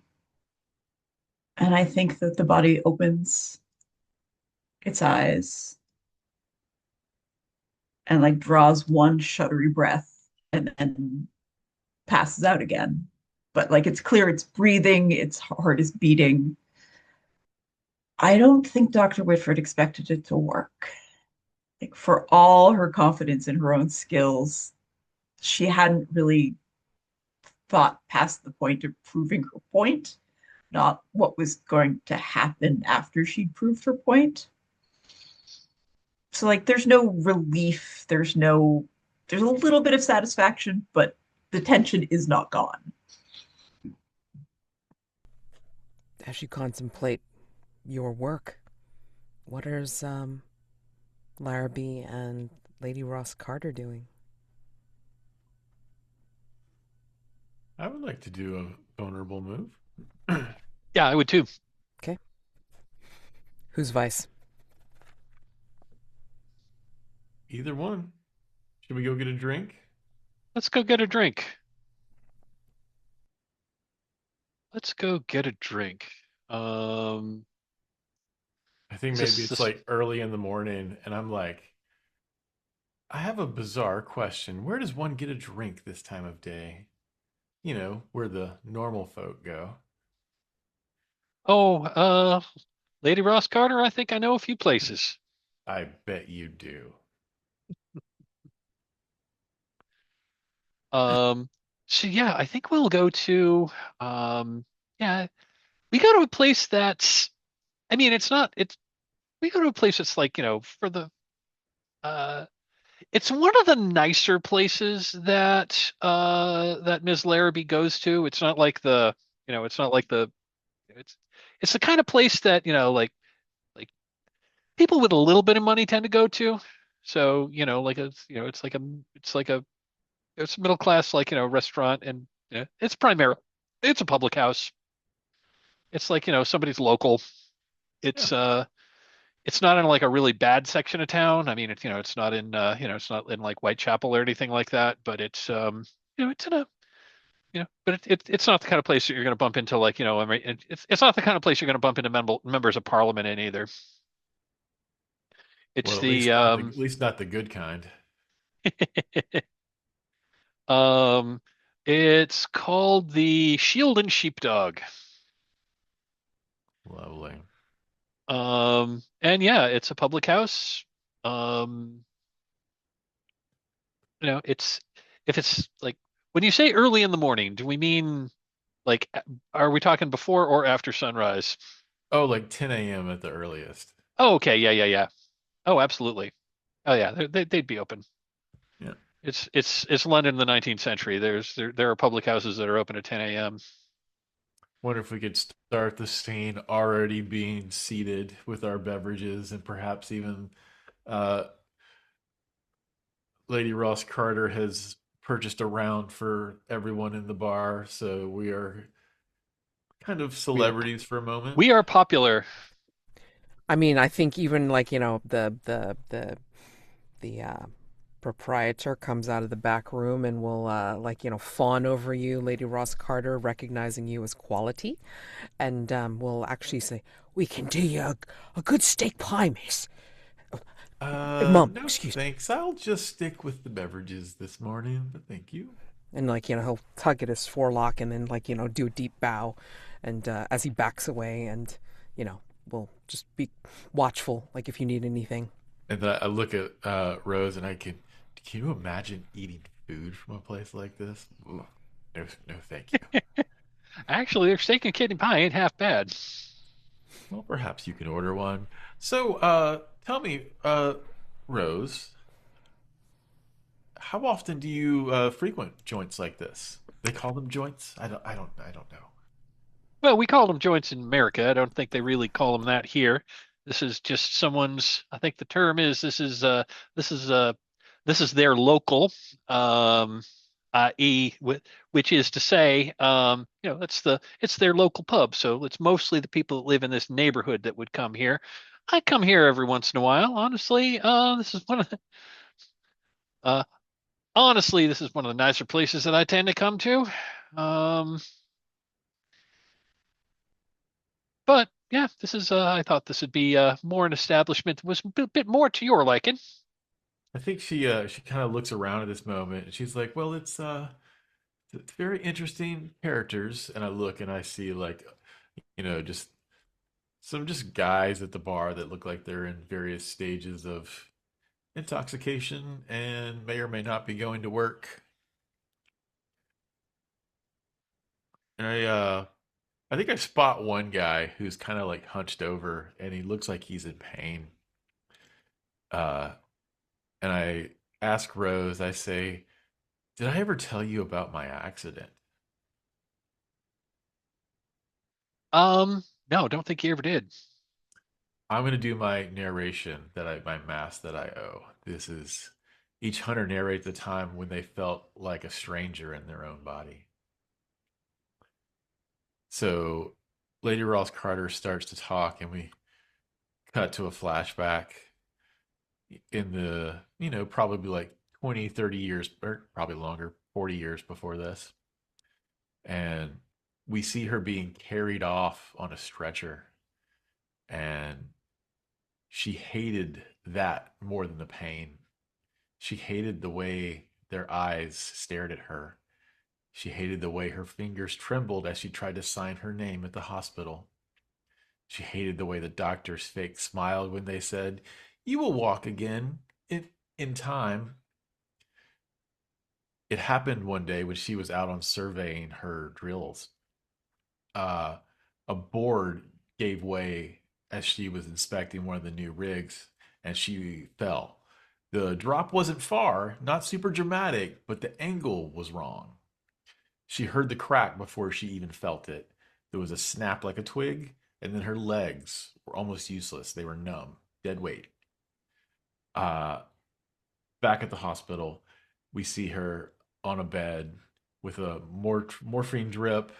And I think that the body opens its eyes and like draws one shuddery breath and then passes out again. But like it's clear it's breathing, its heart is beating. I don't think Dr. Whitford expected it to work. Like for all her confidence in her own skills, she hadn't really thought past the point of proving her point, not what was going to happen after she'd proved her point. So like there's no relief, there's a little bit of satisfaction, but the tension is not gone. As you contemplate your work, what are Larrabee and Lady Ross-Carter doing? I would like to do a vulnerable move. Yeah, I would too. Okay. Who's vice? Either one. Should we go get a drink? Let's go get a drink. Let's go get a drink. Um, I think is maybe this it's this? like early in the morning, and I'm like, I have a bizarre question. Where does one get a drink this time of day? You know, where the normal folk go. Oh, Lady Ross Carter, I think I know a few places. I bet you do. Um, so yeah, I think we'll go to um yeah, we go to a place that's I mean it's we go to a place that's like, for the uh it's one of the nicer places that Ms. Larrabee goes to. It's not like it's not like the it's it's the kind of place that, like people with a little bit of money tend to go to. So, like it's like a it's middle class, like, restaurant, and it's a public house. It's like, somebody's local. Yeah. It's not in like a really bad section of town. I mean, it's not in like Whitechapel or anything like that, but it's in a, but it's not the kind of place that you're going to bump into, like, I mean, it's not the kind of place you're going to bump into members of parliament in either. It's Well, the, at least not the good kind. um, it's called the Shield and Sheepdog. Lovely. And yeah, it's a public house. Um, it's if it's like when you say early in the morning, do we mean like are we talking before or after sunrise? Oh, like 10 a.m. at the earliest. Oh, okay, yeah, yeah, yeah. Oh, absolutely. Oh, yeah, they'd be open. Yeah. It's London in the 19th century. There are public houses that are open at 10 a.m. Wonder if we could start the scene already being seated with our beverages and perhaps even uh, Lady Ross Carter has purchased a round for everyone in the bar, so we are kind of We are celebrities for a moment. we are popular. I mean, I think even like, the proprietor comes out of the back room and will like, fawn over you, Lady Ross-Carter, recognizing you as quality, and will actually say, "We can do you a good steak pie, miss." Mum, No excuse me. thanks. I'll just stick with the beverages this morning, but thank you. And like, he'll tug at his forelock and then like, do a deep bow, and as he backs away, and will just be watchful, like if you need anything. And then I look at Rose and can you imagine eating food from a place like this? Ugh. No, no, thank you. Actually, their steak and kidney pie ain't half bad. Well, perhaps you can order one. So, tell me, Rose, how often do you frequent joints like this? They call them joints? I don't know. Well, we call them joints in America. I don't think they really call them that here. This is just someone's. I think the term is this is this is their local, i.e., which is to say, it's their local pub. So it's mostly the people that live in this neighborhood that would come here. I come here every once in a while. Uh, honestly, this is one of the nicer places that I tend to come to. Um, But yeah, I thought this would be more an establishment that was a bit more to your liking. I think she kind of looks around at this moment and she's like, "Well, it's very interesting characters." And I look and I see like, just some just guys at the bar that look like they're in various stages of intoxication and may or may not be going to work. And I think I spot one guy who's kind of like hunched over and he looks like he's in pain. Uh, and I ask Rose, I say, "Did I ever tell you about my accident?" No, don't think you ever did. I'm going to do my narration my mask that I owe. This is each hunter narrates the time when they felt like a stranger in their own body. So Lady Ross-Carter starts to talk, and we cut to a flashback in the, probably like 20, 30 years, or probably longer, 40 years before this. And we see her being carried off on a stretcher. And she hated that more than the pain. She hated the way their eyes stared at her. She hated the way her fingers trembled as she tried to sign her name at the hospital. She hated the way the doctors fake smiled when they said, "You will walk again in time." It happened one day when she was out on surveying her drills. Uh, a board gave way as she was inspecting one of the new rigs, and she fell. The drop wasn't far, not super dramatic, but the angle was wrong. She heard the crack before she even felt it. There was a snap like a twig, and then her legs were almost useless. They were numb, dead weight. Uh, Back at the hospital, we see her on a bed with a morphine drip.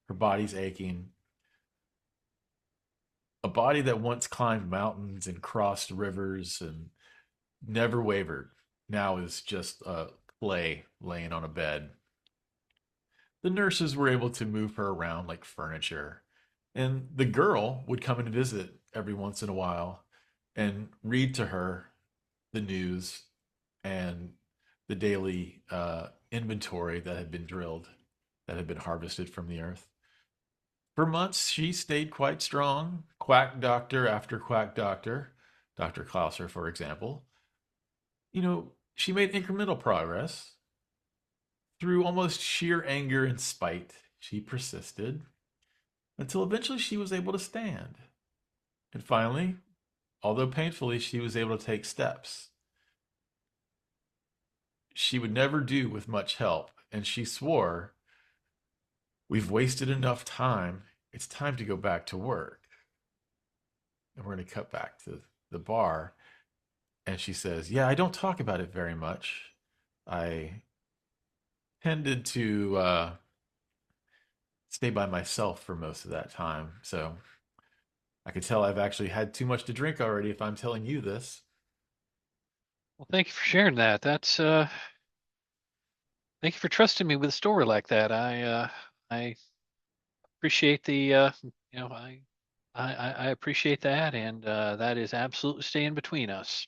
Her body's aching. A body that once climbed mountains and crossed rivers and never wavered now is just a clay laying on a bed. The nurses were able to move her around like furniture. And the girl would come and visit every once in a while and read to her the news and the daily inventory that had been drilled, that had been harvested from the earth. For months, she stayed quite strong. Quack doctor after quack doctor, Dr. Klauser, for example, she made incremental progress. Through almost sheer anger and spite, she persisted until eventually she was able to stand. And finally, although painfully, she was able to take steps she would never do with much help, and she swore, "We've wasted enough time. It's time to go back to work." And we're going to cut back to the bar. And she says, "Yeah, I don't talk about it very much. I tended to stay by myself for most of that time. So I could tell I've actually had too much to drink already if I'm telling you this." Well, thank you for sharing that. Thank you for trusting me with a story like that. I appreciate the you know, I appreciate that, and that is absolutely staying between us.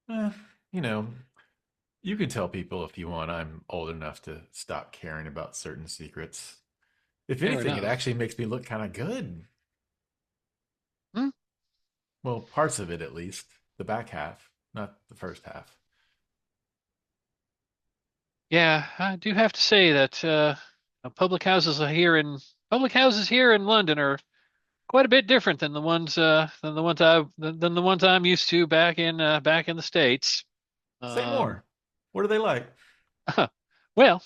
Eh, you know, you can tell people if you want I'm old enough to stop caring about certain secrets. If Fair anything, it enough. actually makes me look kind of good. Hmm? Well, parts of it at least. The back half, not the first half. Yeah, I do have to say that public houses here in London are quite a bit different than the ones I'm used to back in the States. Say Um, more. What are they like? well,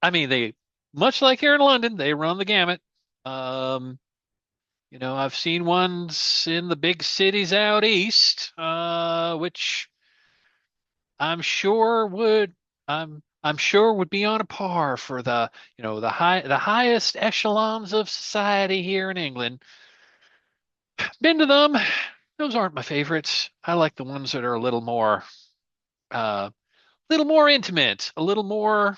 I mean, they much like here in London, they run the gamut. Um, I've seen ones in the big cities out east, which I'm sure would I'm sure would be on a par for the highest echelons of society here in England. Been to them. Those aren't my favorites. I like the ones that are little more intimate, a little more,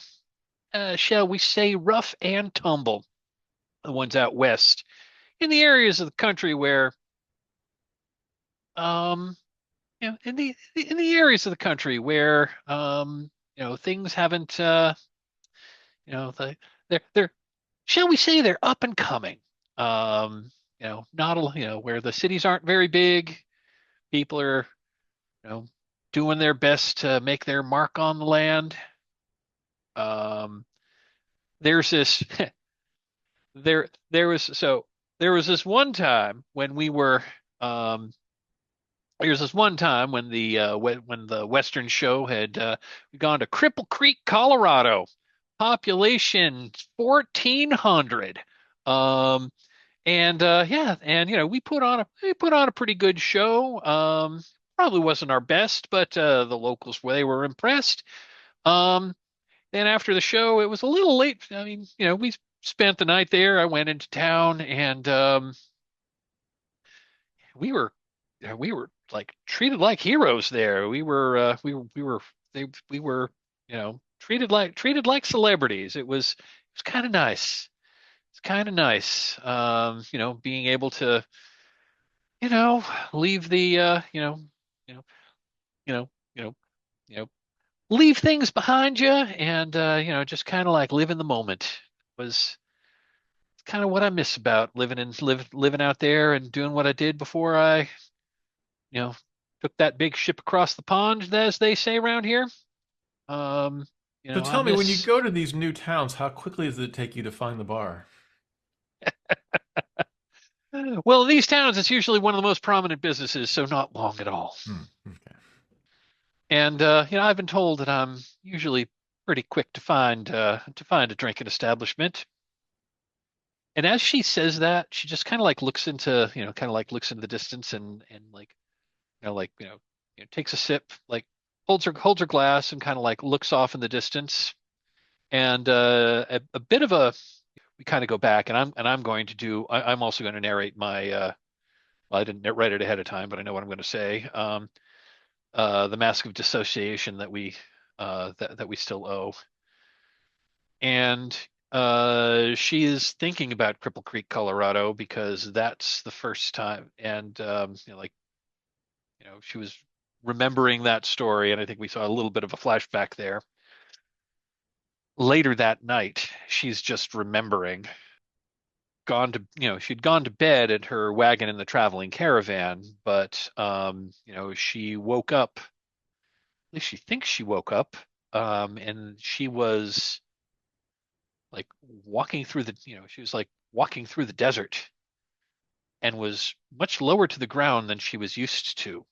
shall we say, rough and tumble. The ones out west, in the areas of the country where, um, in the areas of the country where, things haven't, they're, shall we say, they're up and coming. Not a, where the cities aren't very big. People are, you know, doing their best to make their mark on the land. Um, there's this there was this one time when we were um There's this one time when the Western show had gone to Cripple Creek, Colorado, population 1,400. Um, and yeah, and we put on a pretty good show. Probably wasn't our best, but the locals they were impressed. Um, then after the show, it was a little late. I mean, we spent the night there. I went into town, and we were we were like treated like heroes there. We were treated like celebrities. It was kind of nice. It's kind of nice, being able to you know leave the you know you know you know you know leave things behind you, and just kind of like live in the moment was kind of what I miss about living out there and doing what I did before I you know, took that big ship across the pond, as they say around here. Um, So I tell me, when you miss. go to these new towns, how quickly does it take you to find the bar? Well, in these towns, it's usually one of the most prominent businesses, so not long at all. Okay. And I've been told that I'm usually pretty quick to find a drinking establishment. And as she says that, she just kind of like looks into the distance, and like takes a sip, like holds her glass, and kind of like looks off in the distance. And a bit of a we kind of go back, and I'm going to do I'm also going to narrate my well, I didn't write it ahead of time, but I know what I'm going to say. The Mask of Dissociation that we still owe. And she is thinking about Cripple Creek, Colorado, because that's the first time. And she was remembering that story, and I think we saw a little bit of a flashback there. Later that night, she's just remembering she'd gone to bed at her wagon in the traveling caravan, but she woke up, at least she thinks she woke up, and she was like she was like walking through the desert, and was much lower to the ground than she was used to.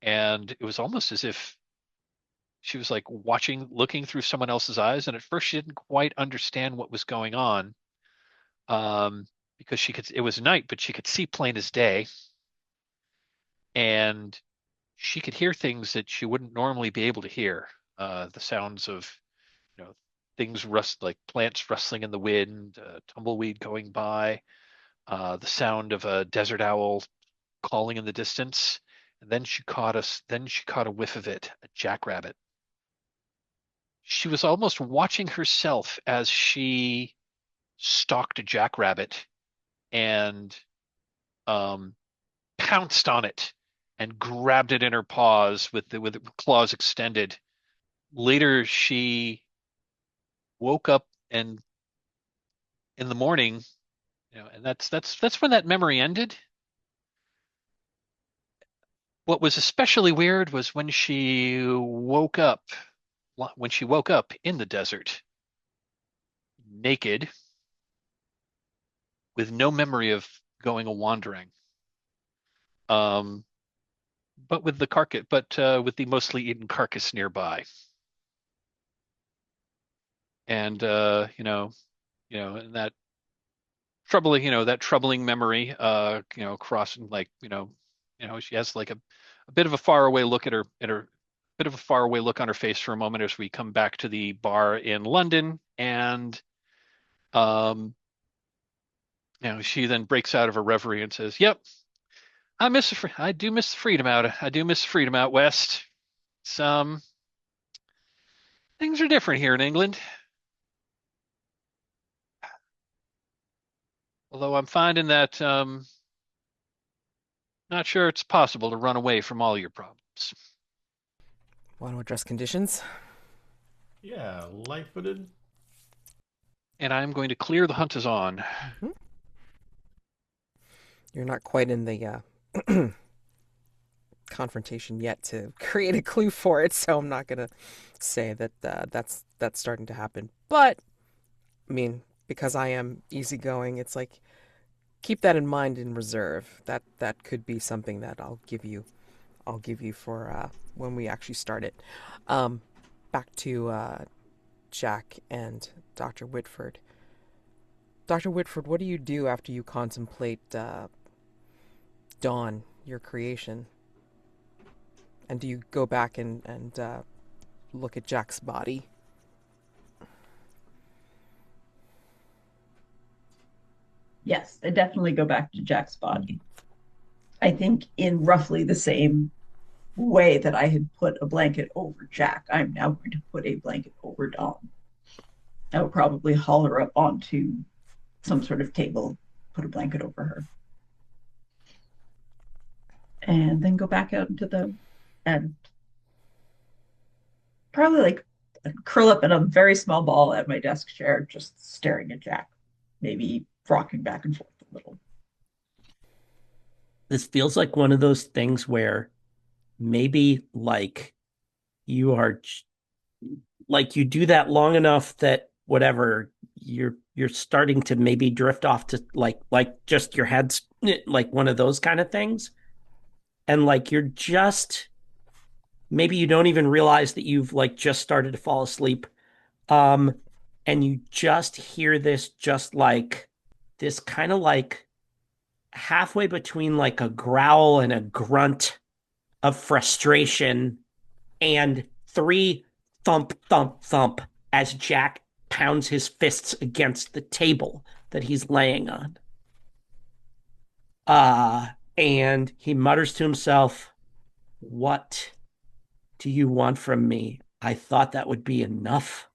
And it was almost as if she was like looking through someone else's eyes, and at first she didn't quite understand what was going on. Um, because it was night, but she could see plain as day, and she could hear things that she wouldn't normally be able to hear. The sounds of, you know, things like plants rustling in the wind, tumbleweed going by, the sound of a desert owl calling in the distance. And then she caught a whiff of it, a jackrabbit. She was almost watching herself as she stalked a jackrabbit and um, pounced on it and grabbed it in her paws with the claws extended. Later, she woke up, and in the morning, and that's when that memory ended. What was especially weird was when she woke up in the desert, naked, with no memory of going a wandering. Um, but with the mostly eaten carcass nearby. And and that troubling memory, crossing, like, she has like a bit of a faraway look bit of a faraway look on her face for a moment as we come back to the bar in London. And um, she then breaks out of a reverie and says, "Yep, I do miss the freedom out. I do miss the freedom out west. Some things are different here in England. Although I'm finding that not sure it's possible to run away from all your problems." Want to address conditions? Yeah, light-footed. And I'm going to clear the hunt is on. Mhm. You're not quite in the confrontation yet to create a clue for it, so I'm not gonna say that that's starting to happen. But I mean, because I am easygoing, it's like keep that in mind in reserve. That could be something that I'll give you I'll give you for when we actually start it. Back to Jack and Dr. Whitford. Dr. Whitford, what do you do after you contemplate Dawn, your creation? And do you go back and look at Jack's body? Yes, I definitely go back to Jack's body. I think in roughly the same way that I had put a blanket over Jack, I'm now going to put a blanket over Dawn. I will probably haul her up onto some sort of table, put a blanket over her, and then go back out into the and probably like curl up in a very small ball at my desk chair, just staring at Jack, maybe rocking back and forth a little. This feels like one of those things where maybe like you are like you do that long enough that whatever you're starting to maybe drift off to like just your head's like one of those kind of things. And like you're just maybe you don't even realize that you've like just started to fall asleep. Um, and you just hear this just like this kind of like halfway between like a growl and a grunt of frustration and three thump, thump, thump as Jack pounds his fists against the table that he's laying on. And he mutters to himself, "What do you want from me? I thought that would be enough."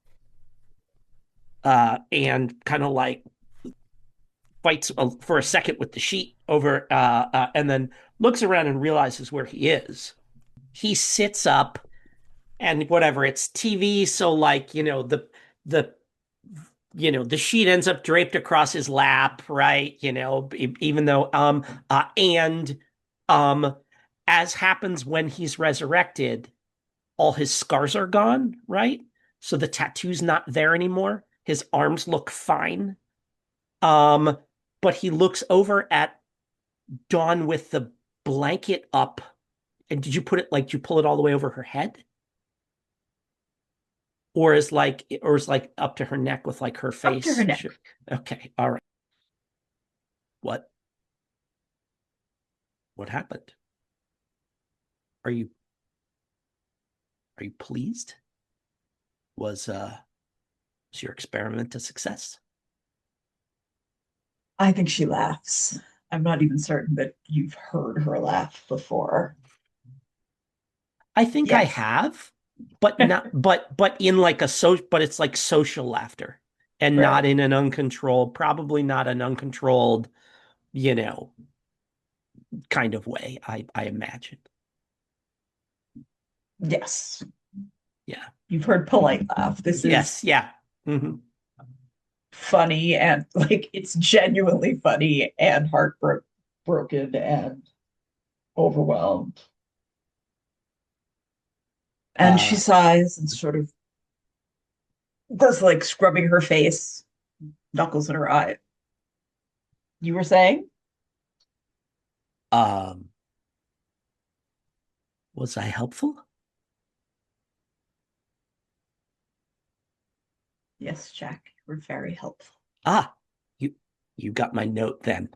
And kind of like fights for a second with the sheet over, and then looks around and realizes where he is. He sits up and whatever, it's TV, so like, the the sheet ends up draped across his lap, right? Even though and as happens when he's resurrected, all his scars are gone, right? So the tattoo's not there anymore. His arms look fine. But he looks over at Dawn with the blanket up. And did you pull it all the way over her head? Or is like up to her neck with like her face? Up to her neck. Okay, all right. What happened? Are you pleased? Was your experiment a success? I think she laughs. I'm not even certain that you've heard her laugh before. I think I Yes. have, but not but in like but it's like social laughter and Right. not in an uncontrolled, probably not an uncontrolled, kind of way, I imagine. Yes. Yeah. You've heard polite laugh. This Yes, is yeah. Mm-hmm. funny and like it's genuinely funny and heartbroken and overwhelmed. And she sighs and sort of does like scrubbing her face, knuckles in her eye. You were saying? Was I helpful? Yes, Jack, you were very helpful. You got my note then.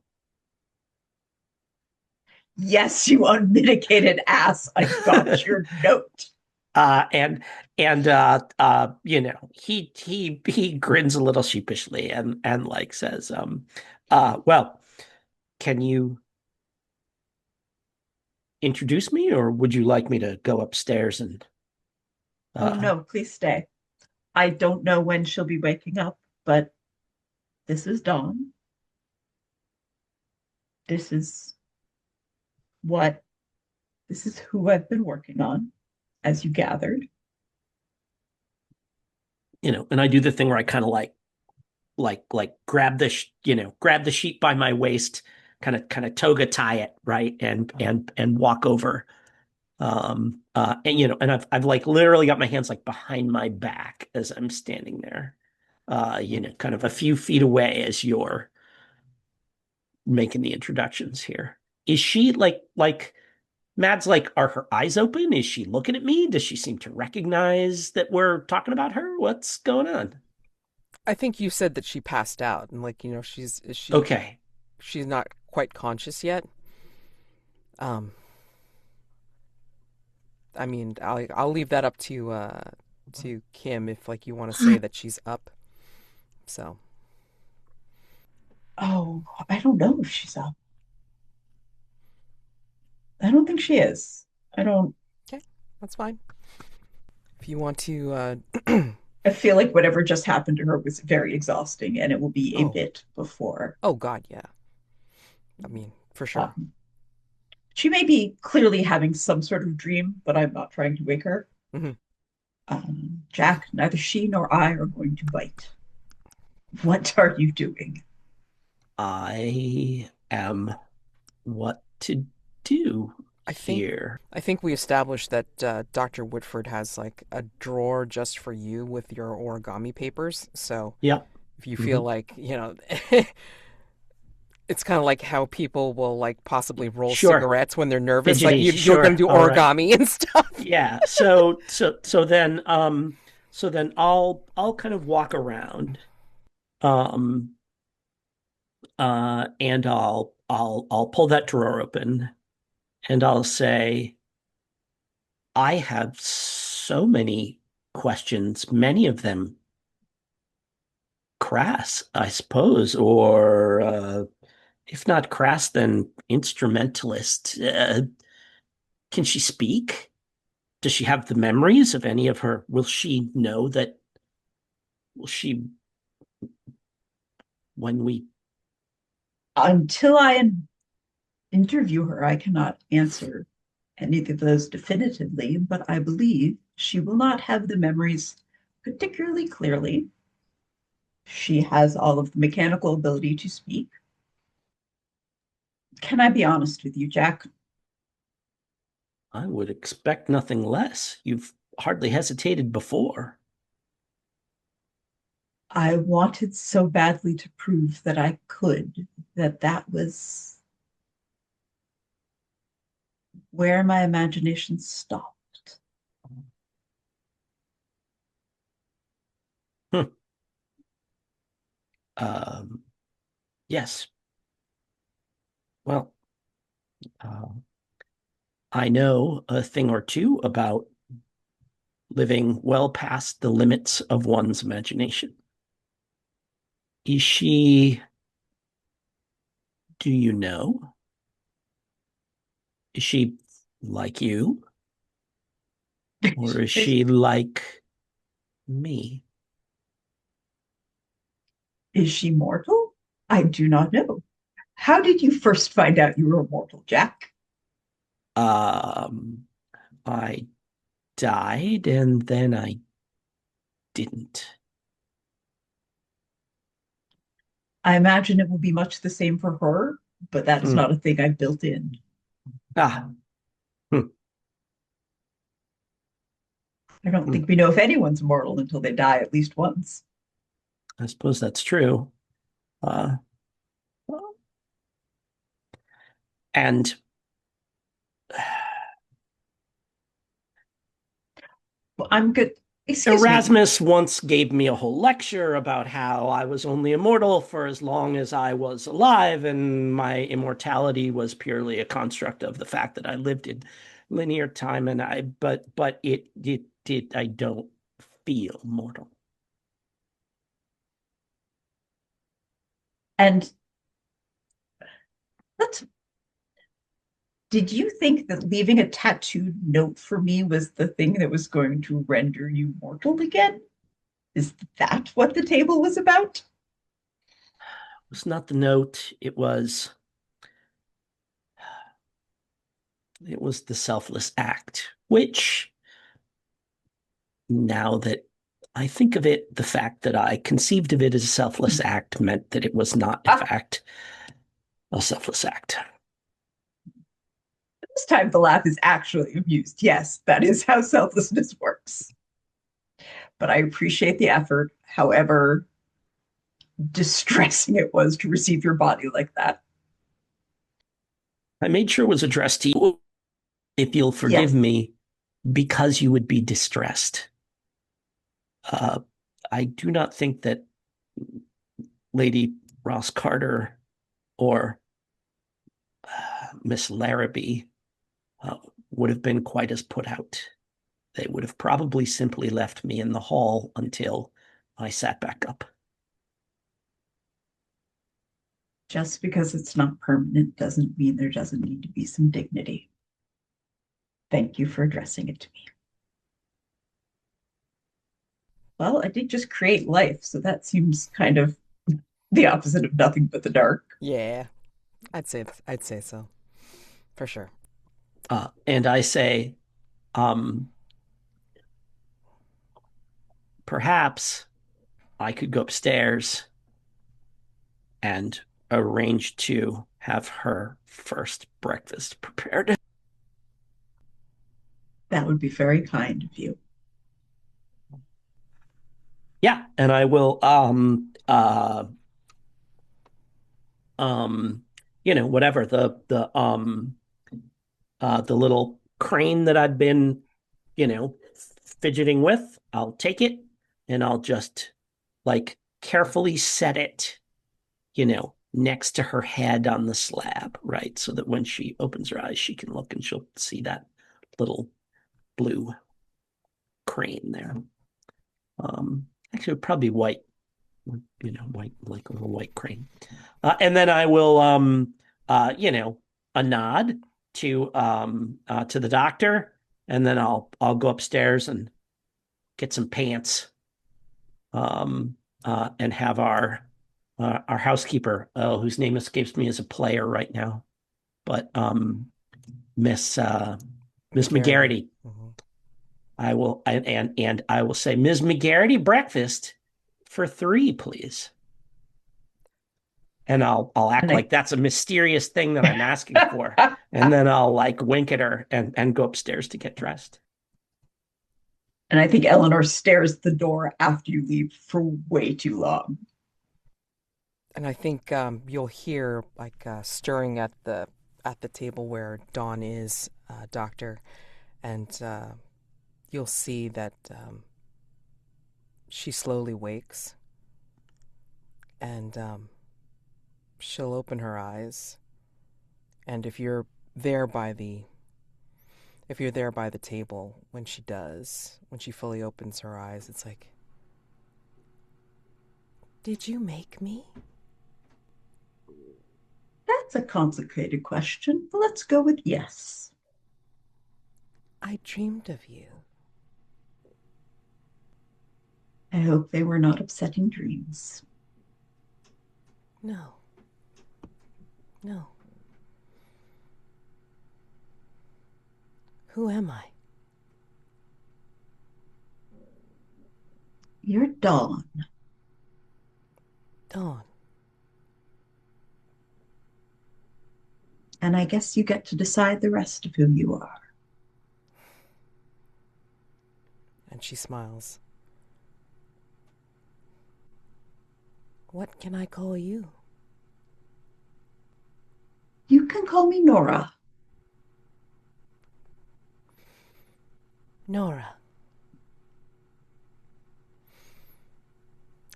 Yes, you unmitigated ass. I got your note. And he grins a little sheepishly and like says, well, can you introduce me, or would you like me to go upstairs and Oh no, please stay. I don't know when she'll be waking up, but this is Dawn. This is who I've been working on, as you gathered. And I do the thing where I kind of like grab the sheet by my waist, kind of toga tie it, right, and walk over. And I've like literally got my hands like behind my back as I'm standing there, kind of a few feet away as you're making the introductions here. Is she like Mad's like, are her eyes open? Is she looking at me? Does she seem to recognize that we're talking about her? What's going on? I think you said that she passed out, and like Okay. she's not quite conscious yet. Um, I mean, I'll leave that up to Kim if like you want to say that she's up. So Oh, I don't know if she's up. I don't think she is. I don't. okay, that's fine. If you want to, I feel like whatever just happened to her was very exhausting, and it will be a oh, bit before. oh God, yeah. I mean, for sure. Um, she may be clearly having some sort of dream, but I'm not trying to wake her. Hmm. Jack, neither she nor I are going to bite. What are you doing? I am what to do I think here. I think we established that Dr. Whitford has like a drawer just for you with your origami papers. So Yep. if you feel Mhm. like, it's kind of like how people will like possibly roll Sure. cigarettes when they're nervous. Like Fidgety. you're going Sure. to do All right. origami and stuff. Yeah. So then I'll kind of walk around. Um and I'll pull that drawer open and I'll say, I have so many questions, many of them crass, I suppose, or if not crass, then instrumentalist. Can she speak? Does she have the memories of any of her? Will she know that? Will she, when we, Until I interview her, I cannot answer any of those definitively, but I believe she will not have the memories particularly clearly. She has all of the mechanical ability to speak. Can I be honest with you, Jack? I would expect nothing less. You've hardly hesitated before. I wanted so badly to prove that I could, that was where my imagination stopped. Hmm. Um, yes. Well, uh, I know a thing or two about living well past the limits of one's imagination. Is she, do you know? Is she like you? Or is she like me? Is she mortal? I do not know. How did you first find out you were mortal, Jack? Um, I died and then I didn't. I imagine it will be much the same for her, but that is Hmm. not a thing I built in. Ah, hmm, I don't hmm. think we know if anyone's mortal until they die at least once. I suppose that's true. Uh, and Well, I'm good. Excuse me. Erasmus once gave me a whole lecture about how I was only immortal for as long as I was alive, and my immortality was purely a construct of the fact that I lived in linear time, and but it did I don't feel mortal. And let's did you think that leaving a tattooed note for me was the thing that was going to render you mortal again? Is that what the table was about? It was not the note, it was the selfless act, which now that I think of it, the fact that I conceived of it as a selfless act meant that it was not, in Ah, fact, a selfless act. this time the laugh is actually amused. Yes, that is how selflessness works. But I appreciate the effort, however distressing it was to receive your body like that. I made sure it was addressed to you. if you'll forgive me, because you would be distressed. I do not think that Lady Ross-Carter or Miss Larrabee would have been quite as put out. They would have probably simply left me in the hall until I sat back up. Just because it's not permanent doesn't mean there doesn't need to be some dignity. Thank you for addressing it to me. Well, I did just create life, so that seems kind of the opposite of nothing but the dark. Yeah, I'd say so, for sure. And I say, perhaps I could go upstairs and arrange to have her first breakfast prepared. That would be very kind of you. Yeah, and I will whatever the little crane that I've been, fidgeting with, I'll take it and I'll just like carefully set it, next to her head on the slab, right? So that when she opens her eyes, she can look and she'll see that little blue crane there. Actually, probably white, white, like a little white crane. And then I will, a nod to the doctor, and then I'll go upstairs and get some pants, and have our housekeeper, whose name escapes me as a player right now, but Miss McGarity. Mm-hmm. I will and I will say, Ms. McGarity, breakfast for 3, please. And I'll act like that's a mysterious thing that I'm asking for. And then I'll like wink at her and go upstairs to get dressed. And I think Elinor stares at the door after you leave for way too long. And I think you'll hear like stirring at the table where Dawn is, Doctor, and you'll see that she slowly wakes, and she'll open her eyes, and if you're there by the table when she fully opens her eyes, it's like, did you make me? That's a complicated question, but let's go with yes. I dreamed of you. I hope they were not upsetting dreams. No. Who am I? You're Dawn. Dawn. And I guess you get to decide the rest of who you are. And she smiles. What can I call you? You can call me Nora. Nora.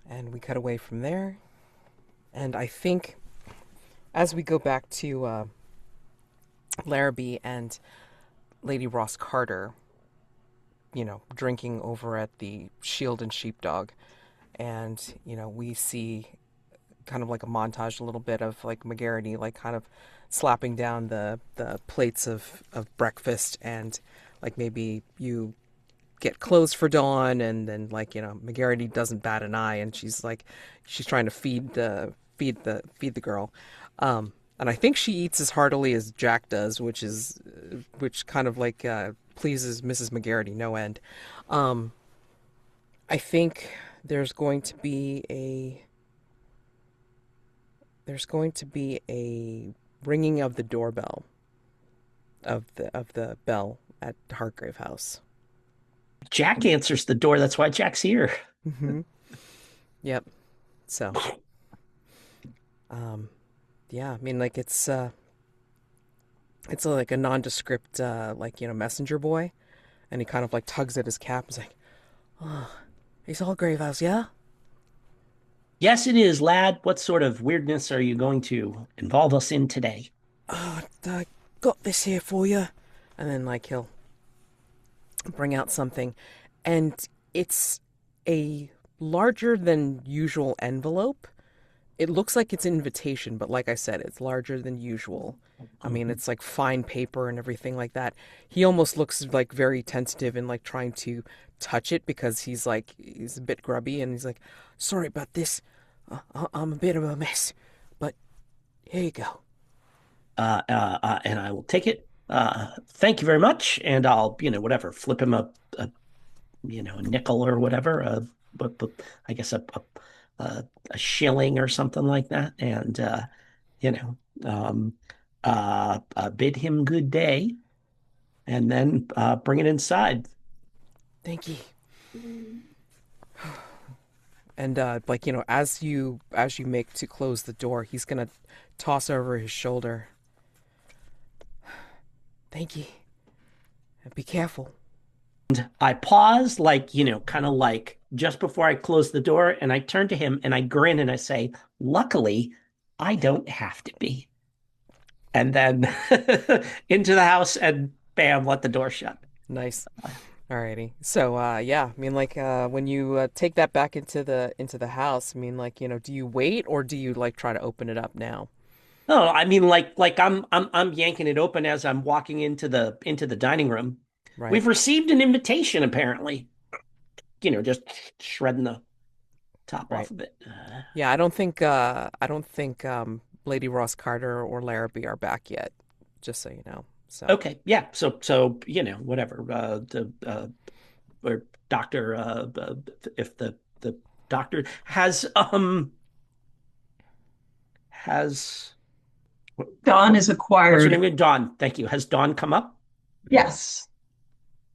And we cut away from there. And I think as we go back to Larrabee and Lady Ross-Carter, drinking over at the Shield and Sheepdog, and, we see kind of like a montage a little bit of like McGarity like kind of slapping down the plates of breakfast, and like maybe you get clothes for Dawn, and then like McGarity doesn't bat an eye, and she's trying to feed the girl, and I think she eats as heartily as Jack does, which kind of like pleases Mrs. McGarity no end. I think there's going to be a ringing of the doorbell of the bell at Hargrave House. Jack answers the door. That's why Jack's here. Mm-hmm. Yep. So, yeah, I mean, like it's It's like a nondescript, messenger boy, and he kind of like tugs at his cap. He's like, "Oh, it's Hargrave House, yeah? Yes, it is, lad. What sort of weirdness are you going to involve us in today? Oh, I got this here for you." And then like he'll bring out something, and it's a larger than usual envelope. It looks like it's an invitation, but like I said, it's larger than usual. I mean, it's like fine paper and everything like that. He almost looks like very tentative and like trying to touch it because he's a bit grubby and he's like, "Sorry about this. I'm a bit of a mess, but here you go." And I will take it. Thank you very much. And I'll, whatever, flip him a nickel or whatever, I guess a shilling or something like that. And, you know, um, bid him good day and then bring it inside. Thank you. And as you make to close the door, he's gonna toss over his shoulder. "Thank you. And be careful." I pause, kind of like just before I close the door, and I turn to him and I grin and I say, luckily, I don't have to be. And then into the house and bam, let the door shut. Nice. Alrighty. So yeah, I mean when you take that back into the house, I mean do you wait or do you like try to open it up now? No, I mean I'm yanking it open as I'm walking into the dining room. Right. We've received an invitation, apparently. Just shredding the top Right. off of it. Yeah, I don't think Lady Ross-Carter or Larrabee are back yet, just so you know. So Okay, yeah. So whatever. Or doctor. If the doctor has Dawn is what's her acquired. name? Dawn. Thank you. Has Dawn come up? Yes.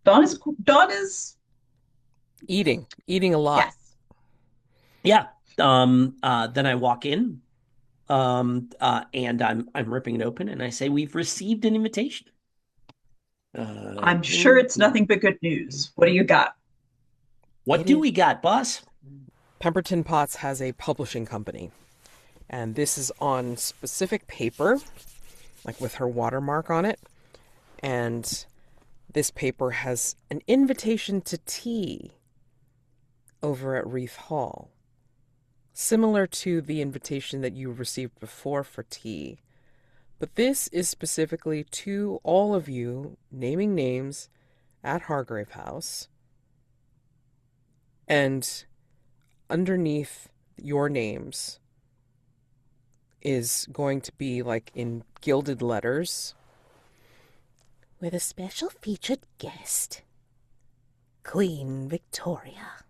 Dawn is eating a lot. yes. Yeah. Then I walk in. And I'm ripping it open, and I say, "We've received an invitation." I'm sure it's nothing but good news. What do you got? What It do is. we got, boss? Pemberton Potts has a publishing company, and this is on specific paper, like with her watermark on it. And this paper has an invitation to tea over at Reef Hall, similar to the invitation that you received before for tea. But this is specifically to all of you naming names at Hargrave House. And underneath your names is going to be like in gilded letters, with a special featured guest, Queen Victoria.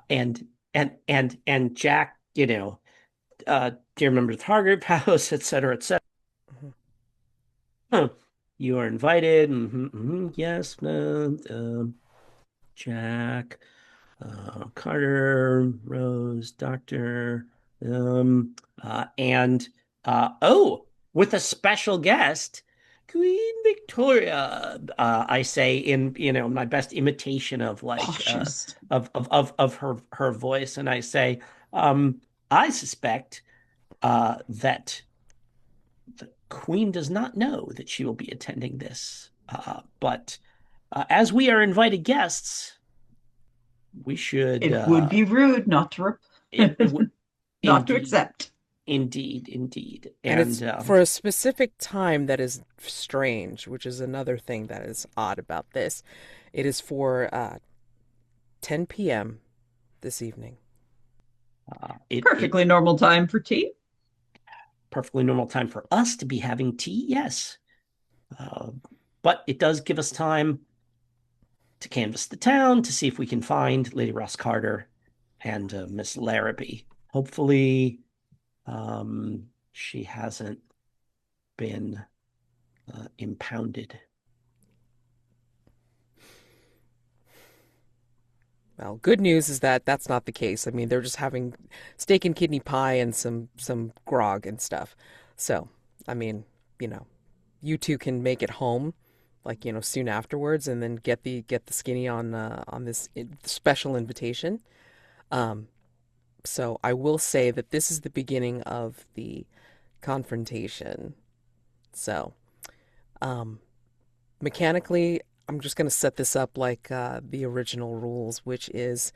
And Jack, dear members of Hargrave House, et cetera, et cetera. Mhm. Huh. You are invited. Yes, Jack, Carter, Rose, Doctor, and oh, with a special guest, Queen Victoria. I say in my best imitation of Cautious. of her voice, and I say, I suspect that the Queen does not know that she will be attending this, but as we are invited guests, we should It would be rude not to it, not to indeed, accept. indeed, And it's and for a specific time that is strange, which is another thing that is odd about this. It is for 10 p.m. this evening. it Perfectly normal time for tea. perfectly normal time for us to be having tea. Yes, but it does give us time to canvass the town to see if we can find Lady Ross-Carter and Miss Larrabee. Hopefully, she hasn't been impounded. Well, good news is that that's not the case. I mean, they're just having steak and kidney pie and some grog and stuff. So, I mean, you know, you two can make it home, like soon afterwards, and then get the skinny on this special invitation. Um, so I will say that this is the beginning of the confrontation. So, um, mechanically, I'm just going to set this up like the original rules, which is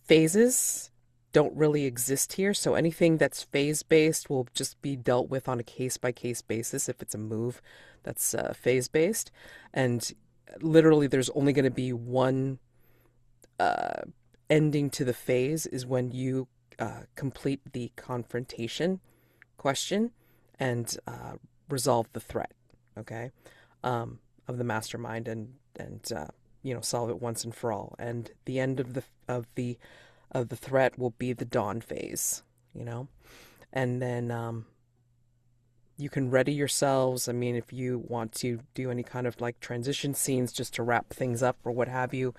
phases don't really exist here. So anything that's phase based will just be dealt with on a case by case basis if it's a move that's phase based. And literally, there's only going to be one uh, ending to the phase is when you complete the confrontation question and resolve the threat, okay, of the mastermind and solve it once and for all. And the end of the threat will be the dawn phase, and then you can ready yourselves. I mean, if you want to do any kind of like transition scenes just to wrap things up or what have you,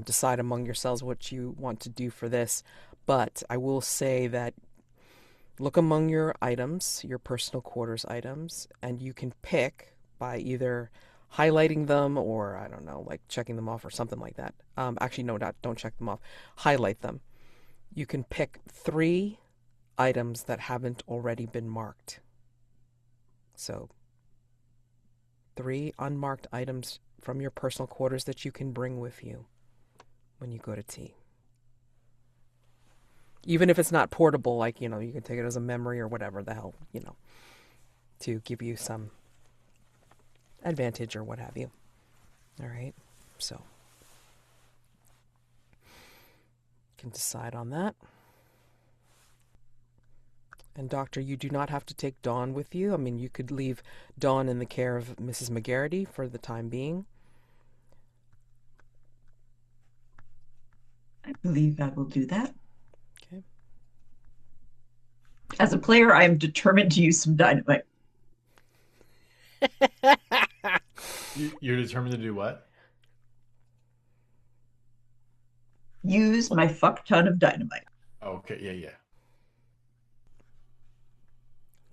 decide among yourselves what you want to do for this. But I will say that look among your items, your personal quarters items, and you can pick by either highlighting them or, I don't know, like checking them off or something like that. Actually, no, don't check them off. Highlight them. You can pick 3 items that haven't already been marked. So 3 unmarked items from your personal quarters that you can bring with you when you go to tea. Even if it's not portable, like, you can take it as a memory or whatever the hell, to give you some advantage or what have you. All right. So, can decide on that. And Doctor, you do not have to take Dawn with you. I mean, you could leave Dawn in the care of Mrs. McGarity for the time being. I believe I will do that. Okay. As a player, I am determined to use some dynamite. You're determined to do what? Use my fuck ton of dynamite. Okay, yeah.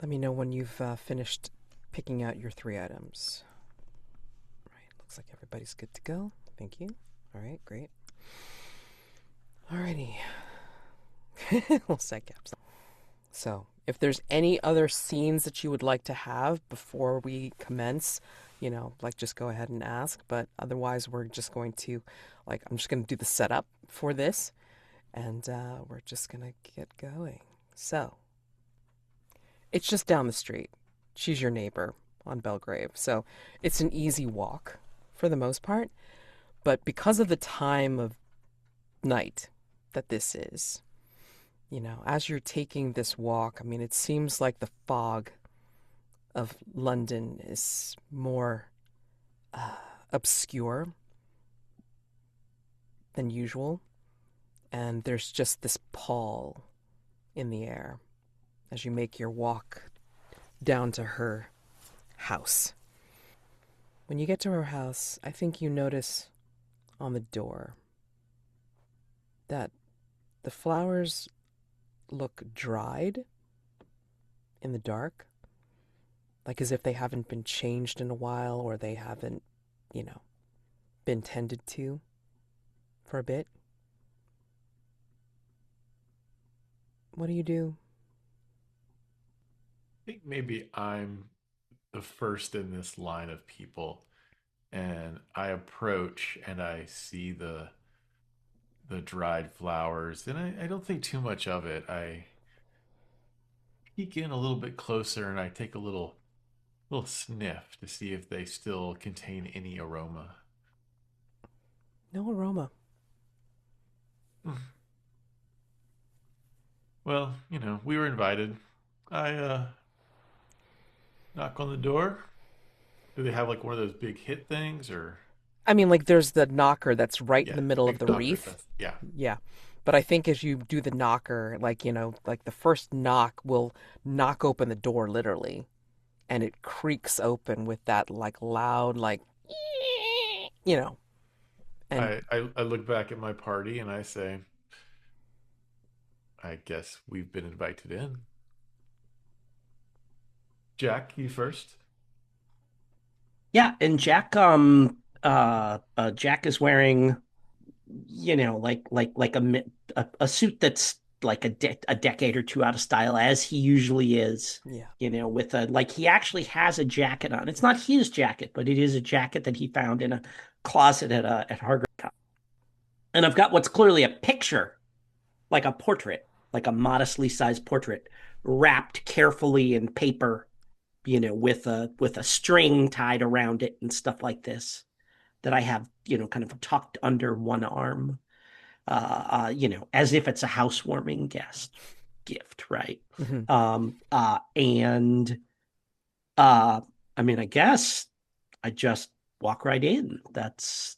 Let me know when you've finished picking out your 3 items. Right, looks like everybody's good to go. Thank you. All right, great. Alrighty. We'll set caps. So, if there's any other scenes that you would like to have before we commence, just go ahead and ask. But otherwise, we're just going to, I'm just going to do the setup for this, and we're just going to get going. So, it's just down the street. She's your neighbor on Belgrave. So, it's an easy walk for the most part. But because of the time of night that this is, as you're taking this walk, I mean, it seems like the fog of London is more obscure than usual. And there's just this pall in the air as you make your walk down to her house. When you get to her house, I think you notice on the door that the flowers look dried in the dark, like as if they haven't been changed in a while or they haven't, been tended to for a bit. What do you do? I think maybe I'm the first in this line of people, and I approach and I see the dried flowers, and I don't think too much of it. I peek in a little bit closer and I take a little sniff to see if they still contain any aroma. No aroma. Well, we were invited. I knock on the door. Do they have like one of those big hit things or? I mean, like there's the knocker that's right in Yeah, the middle of big the knocker. wreath. Yeah. Yeah. But I think as you do the knocker, like the first knock will knock open the door literally, and it creaks open with that like loud, like, And I look back at my party and I say, I guess we've been invited in. Jack, you first. Yeah, and Jack is wearing, like a suit that's like a decade or two out of style, as he usually is. yeah. With a like he actually has a jacket on. It's not his jacket, but it is a jacket that he found in a closet at Hargrave House. And I've got what's clearly a picture, like a portrait, like a modestly sized portrait, wrapped carefully in paper, with a string tied around it and stuff like this, that I have, kind of tucked under one arm, as if it's a housewarming guest gift, right? Mhm. And uh, I mean, I guess I just walk right in. That's.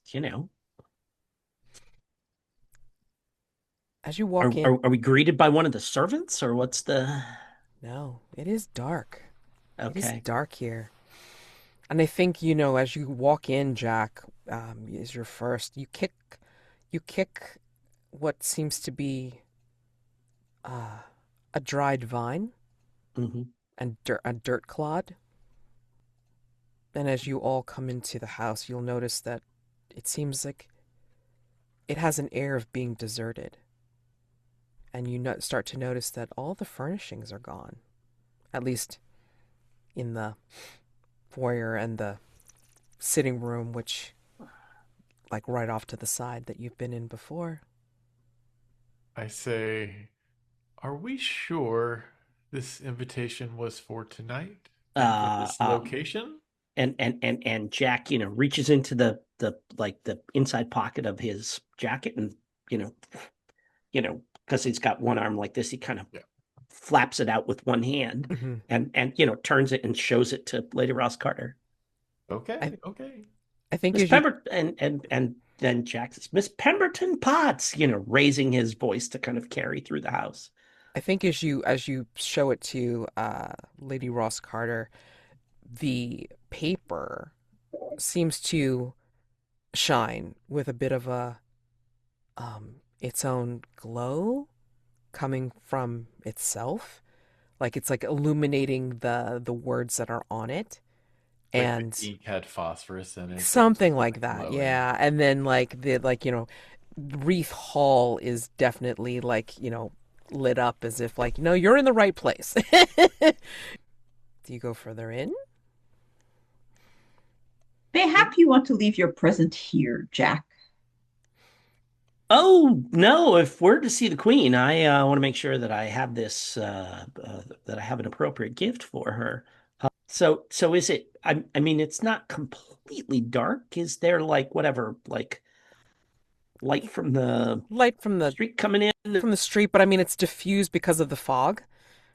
As you Are, walk in, are are we greeted by one of the servants, or what's the? no, it is dark. It is Okay. dark here. And I think, as you walk in, Jack, is your first. You kick what seems to be uh, a dried vine Hmm. and a dirt clod. And as you all come into the house, you'll notice that it seems like it has an air of being deserted. And you start to notice that all the furnishings are gone, at least in the foyer and the sitting room, which, like, right off to the side that you've been in before. I say, are we sure this invitation was for tonight and for Uh, this uh, location? and Jack, reaches into the inside pocket of his jacket, and you know, because he's got one arm like this, he kind of Yeah. flaps it out with one hand, Hmm. and turns it and shows it to Lady Ross-Carter. I, Okay, okay. I think Miss as you Pemberton, and then Jack says, Miss Pemberton Potts, raising his voice to kind of carry through the house. I think as you show it to Lady Ross-Carter, the paper seems to shine with a bit of a its own glow coming from itself. Like it's like illuminating the words that are on it, Like the and ink had phosphorus in it and something kind like of that. glowing. Yeah. And then Wreath Hall is definitely lit up as if you're in the right place. Do you go further in? Mayhap you want to leave your present here, Jack. Oh no! If we're to see the Queen, I want to make sure that I have that I have an appropriate gift for her. So is it? I mean, it's not completely dark. Is there like whatever, like light from the Light from the street coming in? from the street, but I mean it's diffused because of the fog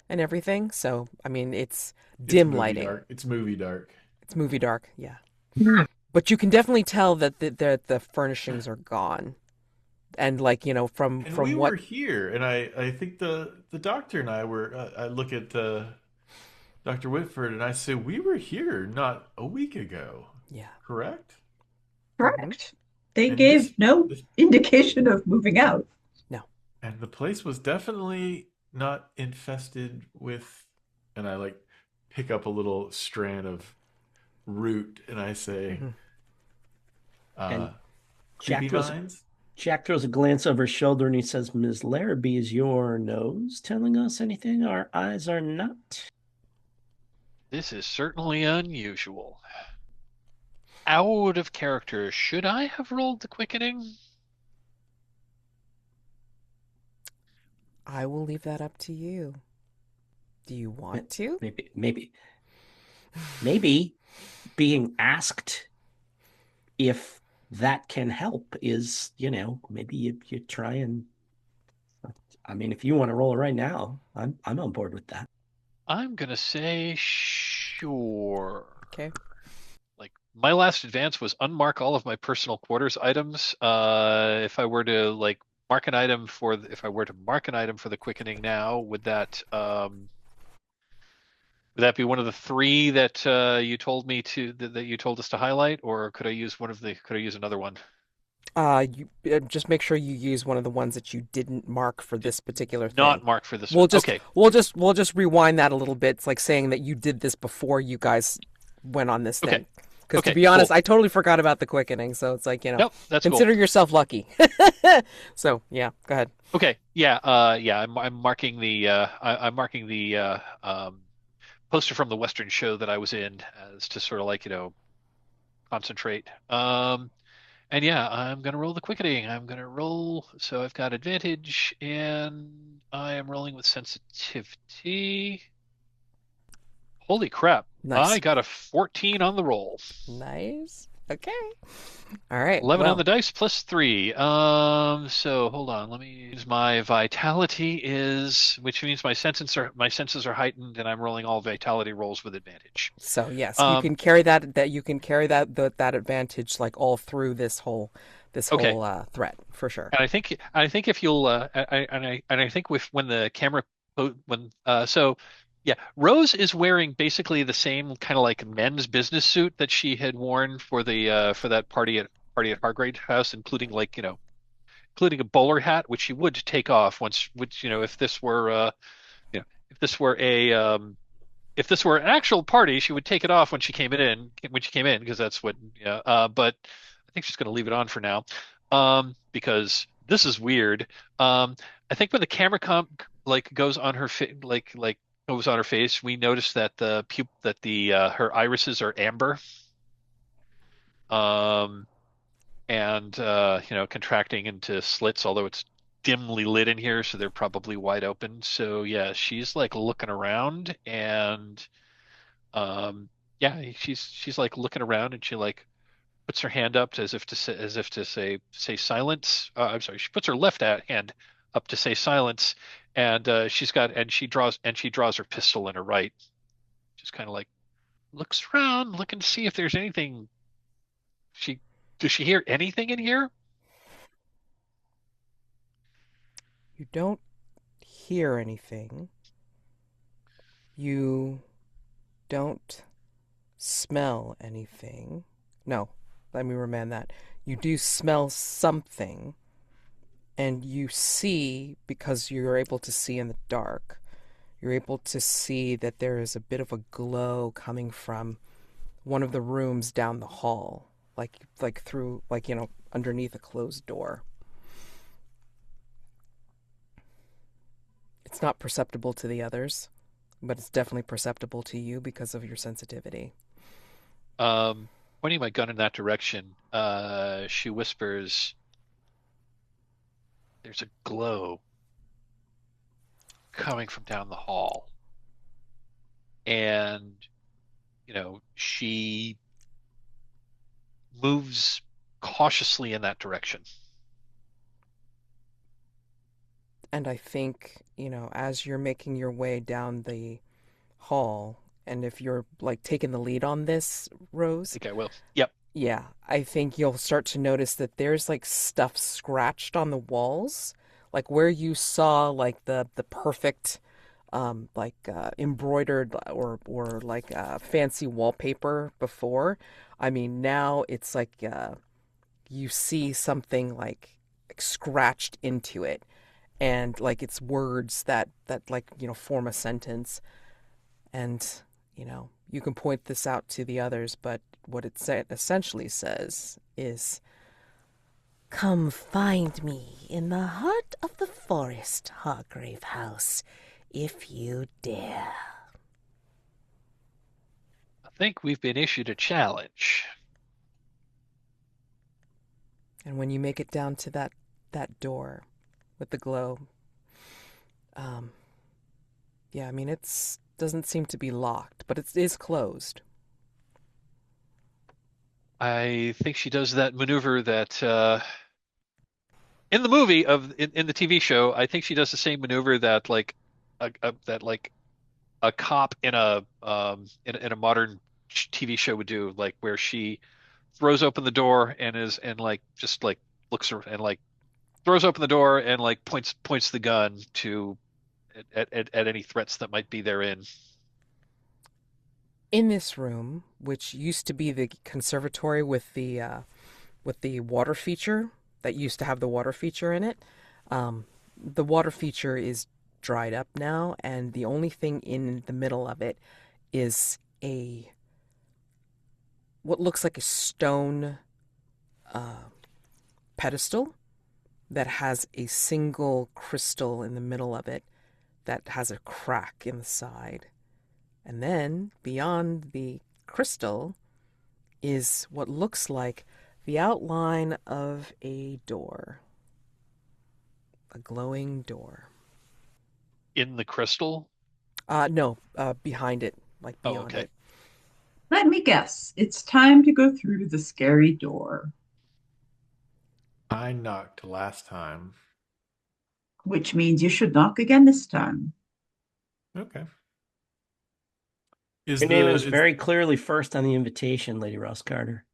and everything. So I mean it's It's dim movie lighting. dark. It's movie dark. It's movie dark, yeah. Hmm. But you can definitely tell that the furnishings are gone. And from And we what were here, and I think the doctor and I were. I look at Dr. Whitford and I say we were here not a week ago, yeah. correct? Hmm. Correct. They And gave no this indication of moving out. No. and the place was definitely not infested with. And I like pick up a little strand of root and I say, Hmm. uh, And creepy Jack throws vines. Jack throws a glance over his shoulder and he says, "Ms. Larrabee, is your nose telling us anything our eyes are not?" This is certainly unusual. Out of character. Should I have rolled the quickening? I will leave that up to you. Do you want to? Maybe being asked if that can help is, maybe you try and. I mean, if you want to roll it right now, I'm on board with that. I'm gonna say sure. Okay. Like my last advance was unmark all of my personal quarters items. If I were to mark an item if I were to mark an item for the quickening now, would that be one of the three that you told me that you told us to highlight, or could I use another one? Just make sure you use one of the ones that you didn't mark for Did this particular not thing. mark for this We'll one. just Okay. we'll just rewind that a little bit. It's like saying that you did this before you guys went on this Okay. thing. Because to Okay. be honest, Cool. I totally forgot about the quickening. So it's like, Nope. That's cool. consider yourself lucky. So yeah, go ahead. Okay. Yeah. Yeah. I'm marking the I'm marking the poster from the Western show that I was in as to sort of like concentrate. And yeah, I'm gonna roll the quickening. I'm gonna roll. So I've got advantage, and I am rolling with sensitivity. Holy crap! I Nice. got a 14 on the roll. Nice. Okay. All right. 11 on Well, the dice plus 3. So hold on. Let me use my vitality which means my senses are heightened, and I'm rolling all vitality rolls with advantage. so yes, you Um, can carry that you can carry that advantage like all through this okay. whole threat for sure. And I think if you'll and I think with when the camera when so yeah, Rose is wearing basically the same kind of like men's business suit that she had worn for that party at Hargrave House, including including a bowler hat, which she would take off once, which if this were if this were an actual party, she would take it off when she came in because that's what but I think she's going to leave it on for now because this is weird. I think when the camera goes on her goes on her face, we notice that the her irises are amber um and contracting into slits, although it's dimly lit in here, so they're probably wide open. So yeah, she's like looking around and um, yeah, she's like looking around, and she like puts her hand up as if to say silence. I'm sorry, she puts her hand up to say silence, and she draws her pistol in her right. Just kind of like looks around, looking to see if there's anything. She does she hear anything in here? You don't hear anything. You don't smell anything. No, let me remand that. You do smell something, and you see, because you're able to see in the dark, you're able to see that there is a bit of a glow coming from one of the rooms down the hall, like through, underneath a closed door. It's not perceptible to the others, but it's definitely perceptible to you because of your sensitivity. Um, Pointing my gun in that direction, she whispers, "There's a glow coming from down the hall," and she moves cautiously in that direction. And I think, as you're making your way down the hall, and if you're like taking the lead on this, Rose, Think I will. Yep. yeah, I think you'll start to notice that there's like stuff scratched on the walls, like where you saw like the perfect embroidered or like fancy wallpaper before. I mean, now it's like you see something like scratched into it, and like it's words that like form a sentence, and you can point this out to the others, but what it essentially says is, "Come find me in the heart of the forest, Hargrave House, if you dare." I think we've been issued a challenge. And when you make it down to that door with the glow, um, yeah, I mean it's doesn't seem to be locked, but it is closed. I think she does that maneuver that in the movie in the TV show. I think she does the same maneuver that a cop in a modern TV show would do, like where she throws open the door and is and like just like looks and like throws open the door and like points the gun to at any threats that might be therein. In this room, which used to be the conservatory with the with the water feature that used to have the water feature in it. The water feature is dried up now, and the only thing in the middle of it is a what looks like a stone pedestal that has a single crystal in the middle of it that has a crack in the side. And then beyond the crystal is what looks like the outline of a door, a glowing door. In the crystal? No, behind it, like Oh, beyond okay. it. Let me guess. It's time to go through the scary door, I knocked last time. which means you should knock again this time. Okay. Is Your name the is is, very clearly first on the invitation, Lady Ross-Carter.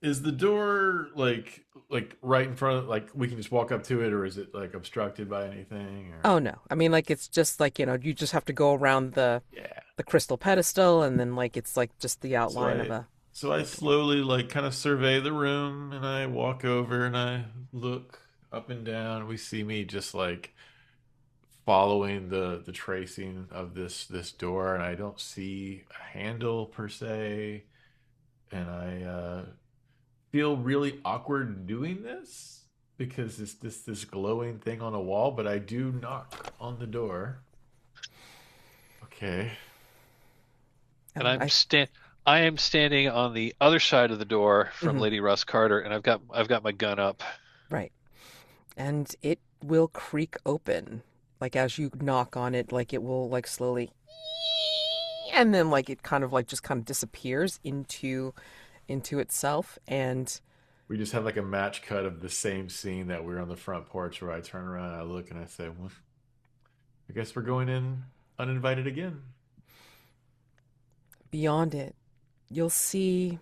is the door like right in front of, like we can just walk up to it, or is it like obstructed by anything, or Oh no, I mean like it's just like you just have to go around yeah. the crystal pedestal, and then like it's like just the So outline of I a so I door. slowly like kind of survey the room, and I walk over and I look up and down. We see me just like following the tracing of this door, and I don't see a handle per se, and I feel really awkward doing this because it's this glowing thing on a wall, but I do knock on the door. Okay. And And I I am standing on the other side of the door from mhm, Lady Ross-Carter, and I've got my gun up. right, and it will creak open, like as you knock on it, like it will like slowly, and then like it kind of like just kind of disappears into itself, and We just have like a match cut of the same scene that we're on the front porch where I turn around, I look, and I say, well, I guess we're going in uninvited again. beyond it, you'll see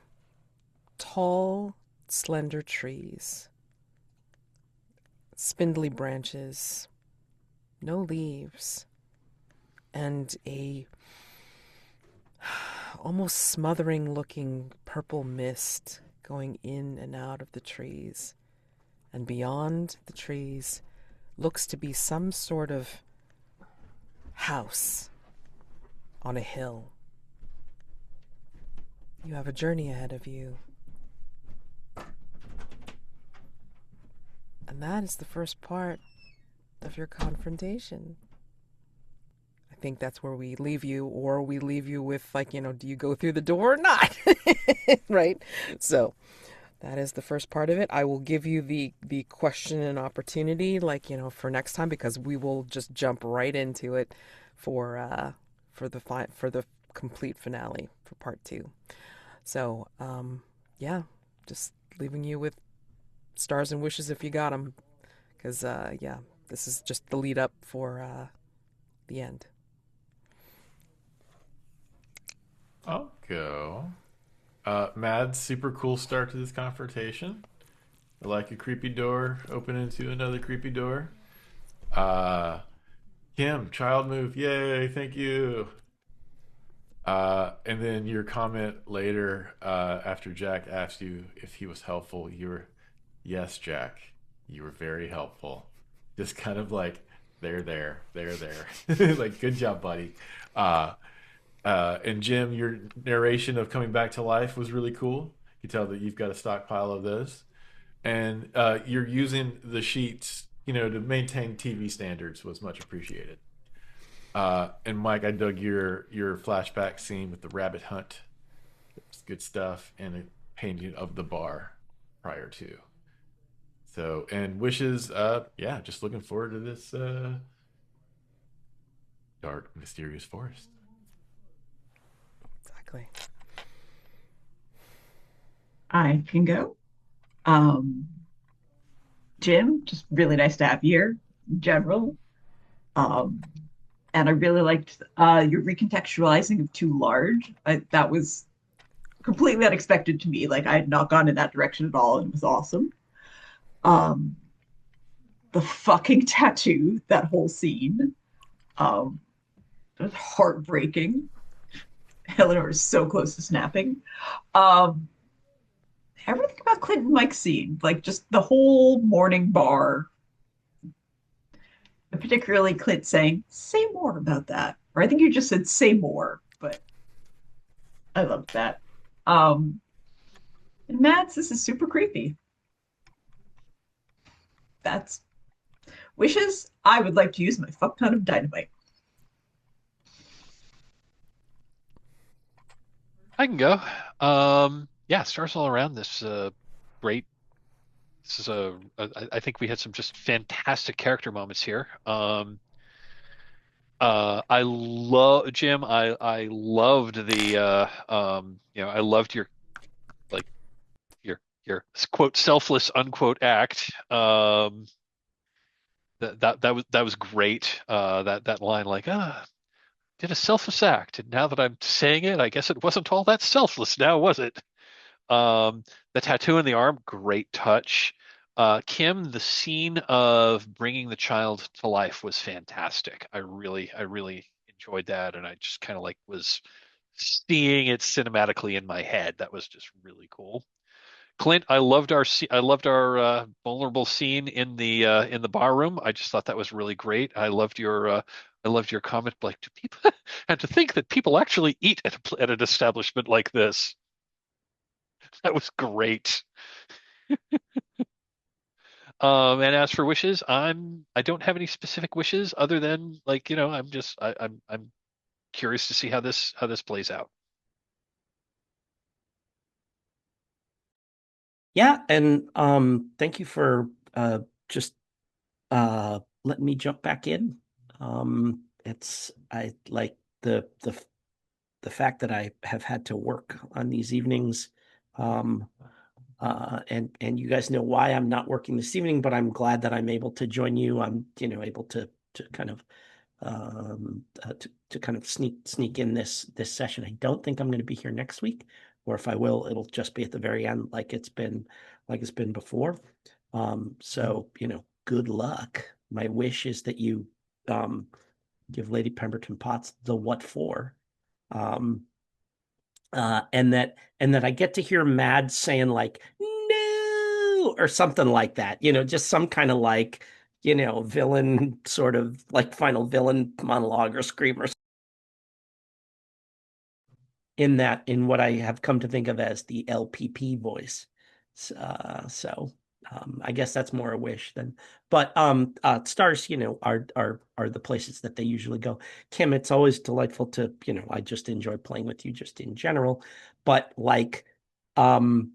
tall, slender trees, spindly branches, no leaves, and a almost smothering looking purple mist going in and out of the trees. And beyond the trees looks to be some sort of house on a hill. You have a journey ahead of you. And that is the first part of your confrontation. I think that's where we leave you, or we leave you with, like, do you go through the door or not? Right? So that is the first part of it. I will give you the question and opportunity, like, for next time, because we will just jump right into it for the complete finale for part 2. So, yeah, just leaving you with stars and wishes if you got them, because yeah, this is just the lead up for the end. I'll go. Mad, super cool start to this confrontation. I like a creepy door open into another creepy door. Uh, Kim, child move. Yay, thank you. And then your comment later, after Jack asked you if he was helpful, you were, yes, Jack, you were very helpful. Just kind of like, there. Like, good job, buddy. Uh, and Jim, your narration of coming back to life was really cool. You tell that you've got a stockpile of those, and you're using the sheets, to maintain TV standards was much appreciated. And Mike, I dug your flashback scene with the rabbit hunt. It's good stuff, and a painting of the bar prior to. So, and wishes, yeah, just looking forward to this dark, mysterious forest. Exactly. I can go. Um, Jim, just really nice to have you here in general. Um, and I really liked your recontextualizing of too large. That was completely unexpected to me. Like I had not gone in that direction at all, and it was awesome. Um, the fucking tattoo, that whole scene, um, it was heartbreaking. Elinor is so close to snapping. Um, everything about Clint and Mike's scene, like just the whole morning bar, particularly Clint saying, say more about that. Or I think you just said say more, but I love that. And Mads, this is super creepy. That's wishes. I would like to use my fuck ton of dynamite. I can go. Yeah, stars all around. This great. This is I think we had some just fantastic character moments here. I love Jim. I loved the I loved your like your quote selfless unquote act. That was great. That line like did a selfless act, and now that I'm saying it, I guess it wasn't all that selfless now, was it? The tattoo in the arm, great touch. Kim, the scene of bringing the child to life was fantastic. I really enjoyed that, and I just kind of like was seeing it cinematically in my head. That was just really cool. Clint, I loved our vulnerable scene in the bar room. I just thought that was really great. I loved your comment, like, do people and to think that people actually eat at an establishment like this. That was great. And as for wishes, I don't have any specific wishes other than like, I'm curious to see how this plays out. Yeah, and thank you for just letting me jump back in. It's I like the fact that I have had to work on these evenings. And you guys know why I'm not working this evening, but I'm glad that I'm able to join you. I'm, able to kind of to kind of sneak in this session. I don't think I'm going to be here next week, or if I will, it'll just be at the very end, like it's been before. So good luck. My wish is that you give Lady Pemberton Potts the what for. And that I get to hear Mad saying like no or something like that, just some kind of like, villain sort of like final villain monologue or scream or in what I have come to think of as the LPP voice. So I guess that's more a wish than, but stars, are the places that they usually go. Kim, it's always delightful to, I just enjoy playing with you just in general, but like, um,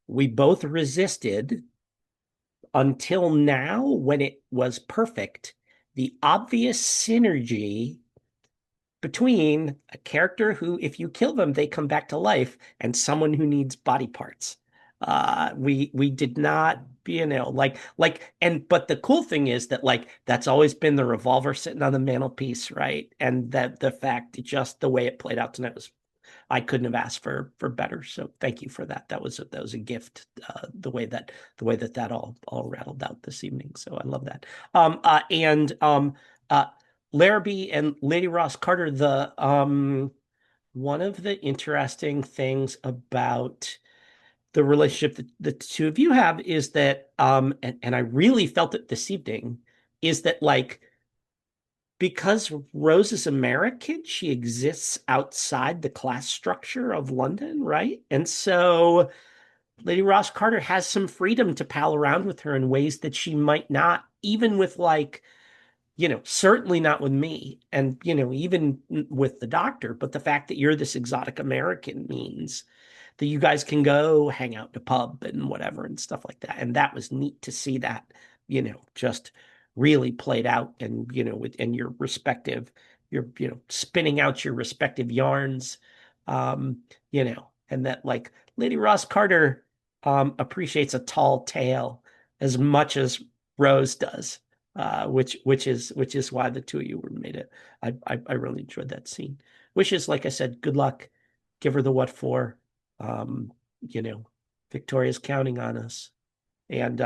we both resisted until now when it was perfect, the obvious synergy between a character who, if you kill them, they come back to life, and someone who needs body parts. We did not, but the cool thing is that like that's always been the revolver sitting on the mantelpiece, right? And that the fact, just the way it played out tonight was, I couldn't have asked for better. So thank you for that. That was a gift. The way that all rattled out this evening. So I love that. And Larrabee and Lady Ross-Carter, one of the interesting things about the relationship that the two of you have is that, and I really felt it this evening, is that like, because Rose is American, she exists outside the class structure of London, right? And so Lady Ross-Carter has some freedom to pal around with her in ways that she might not, even with like, certainly not with me and, even with the doctor. But the fact that you're this exotic American means that you guys can go hang out in a pub and whatever and stuff like that. And that was neat to see that, just really played out and, within your respective, you're, spinning out your respective yarns, and that like Lady Ross-Carter appreciates a tall tale as much as Rose does. Which is why the two of you were made it. I really enjoyed that scene. Wishes, like I said, good luck. Give her the what for. Um, Victoria's counting on us. And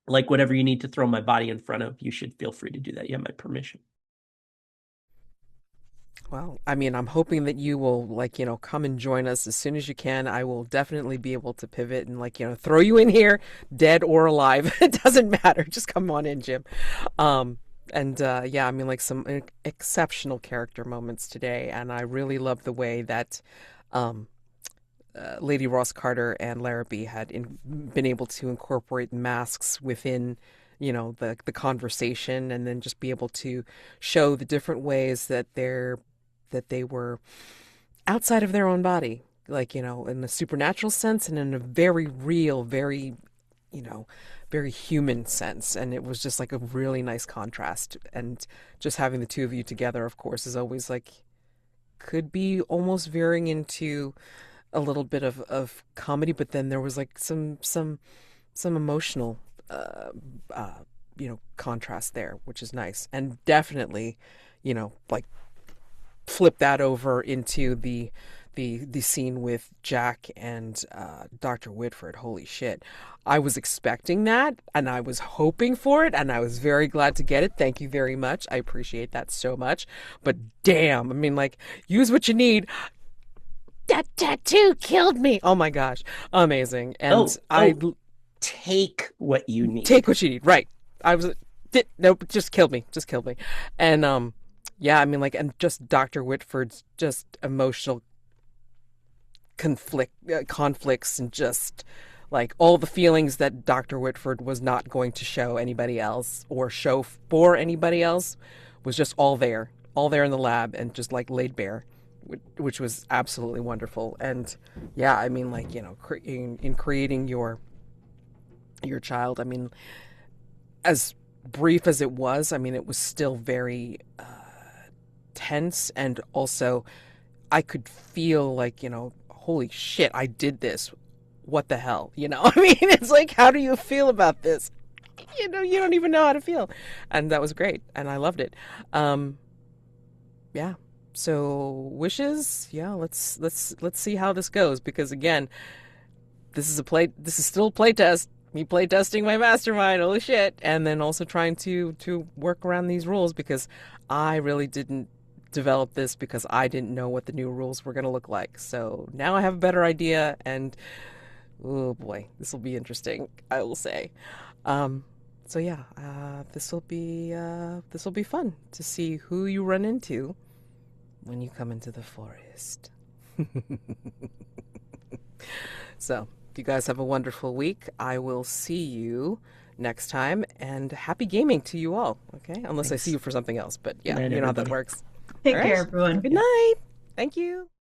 like whatever you need to throw my body in front of, you should feel free to do that. You have my permission. Well, I mean, I'm hoping that you will, like, come and join us as soon as you can. I will definitely be able to pivot and, like, throw you in here, dead or alive. It doesn't matter. Just come on in, Jim. Um, and yeah, I mean, like, some exceptional character moments today. And I really love the way that um, Lady Ross-Carter and Larrabee had been able to incorporate masks within, the conversation, and then just be able to show the different ways that they were outside of their own body, like, in a supernatural sense and in a very real, very, you know, very human sense. And it was just like a really nice contrast. And just having the two of you together, of course, is always like, could be almost veering into a little bit of comedy, but then there was like some emotional, contrast there, which is nice. And definitely, like flip that over into the scene with Jack and Dr. Whitford. Holy shit. I was expecting that and I was hoping for it and I was very glad to get it. Thank you very much. I appreciate that so much. But damn, I mean, like, use what you need. That tattoo killed me. Oh my gosh. Amazing. And take what you need. Take what you need. Right. I was nope, just killed me. Just killed me. And yeah, I mean, like, and just Dr. Whitford's just emotional conflicts and just like all the feelings that Dr. Whitford was not going to show anybody else or show for anybody else was just all there in the lab and just like laid bare, which was absolutely wonderful. And yeah, I mean, like, in creating your child, I mean, as brief as it was, I mean, it was still very tense, and also I could feel like, holy shit, I did this. What the hell? I mean, it's like, how do you feel about this? You don't even know how to feel. And that was great. And I loved it. Yeah. So wishes. Yeah. Let's see how this goes, because again, this is still a play test. Me play testing my mastermind. Holy shit. And then also trying to work around these rules, because I really didn't develop this because I didn't know what the new rules were going to look like. So now I have a better idea, and oh boy, this will be interesting, I will say. So yeah, this will be fun to see who you run into when you come into the forest. So, you guys have a wonderful week. I will see you next time, and happy gaming to you all. Okay, unless Thanks. I see you for something else, but yeah, you know how that works. Take care, everyone. Good night. Thank you.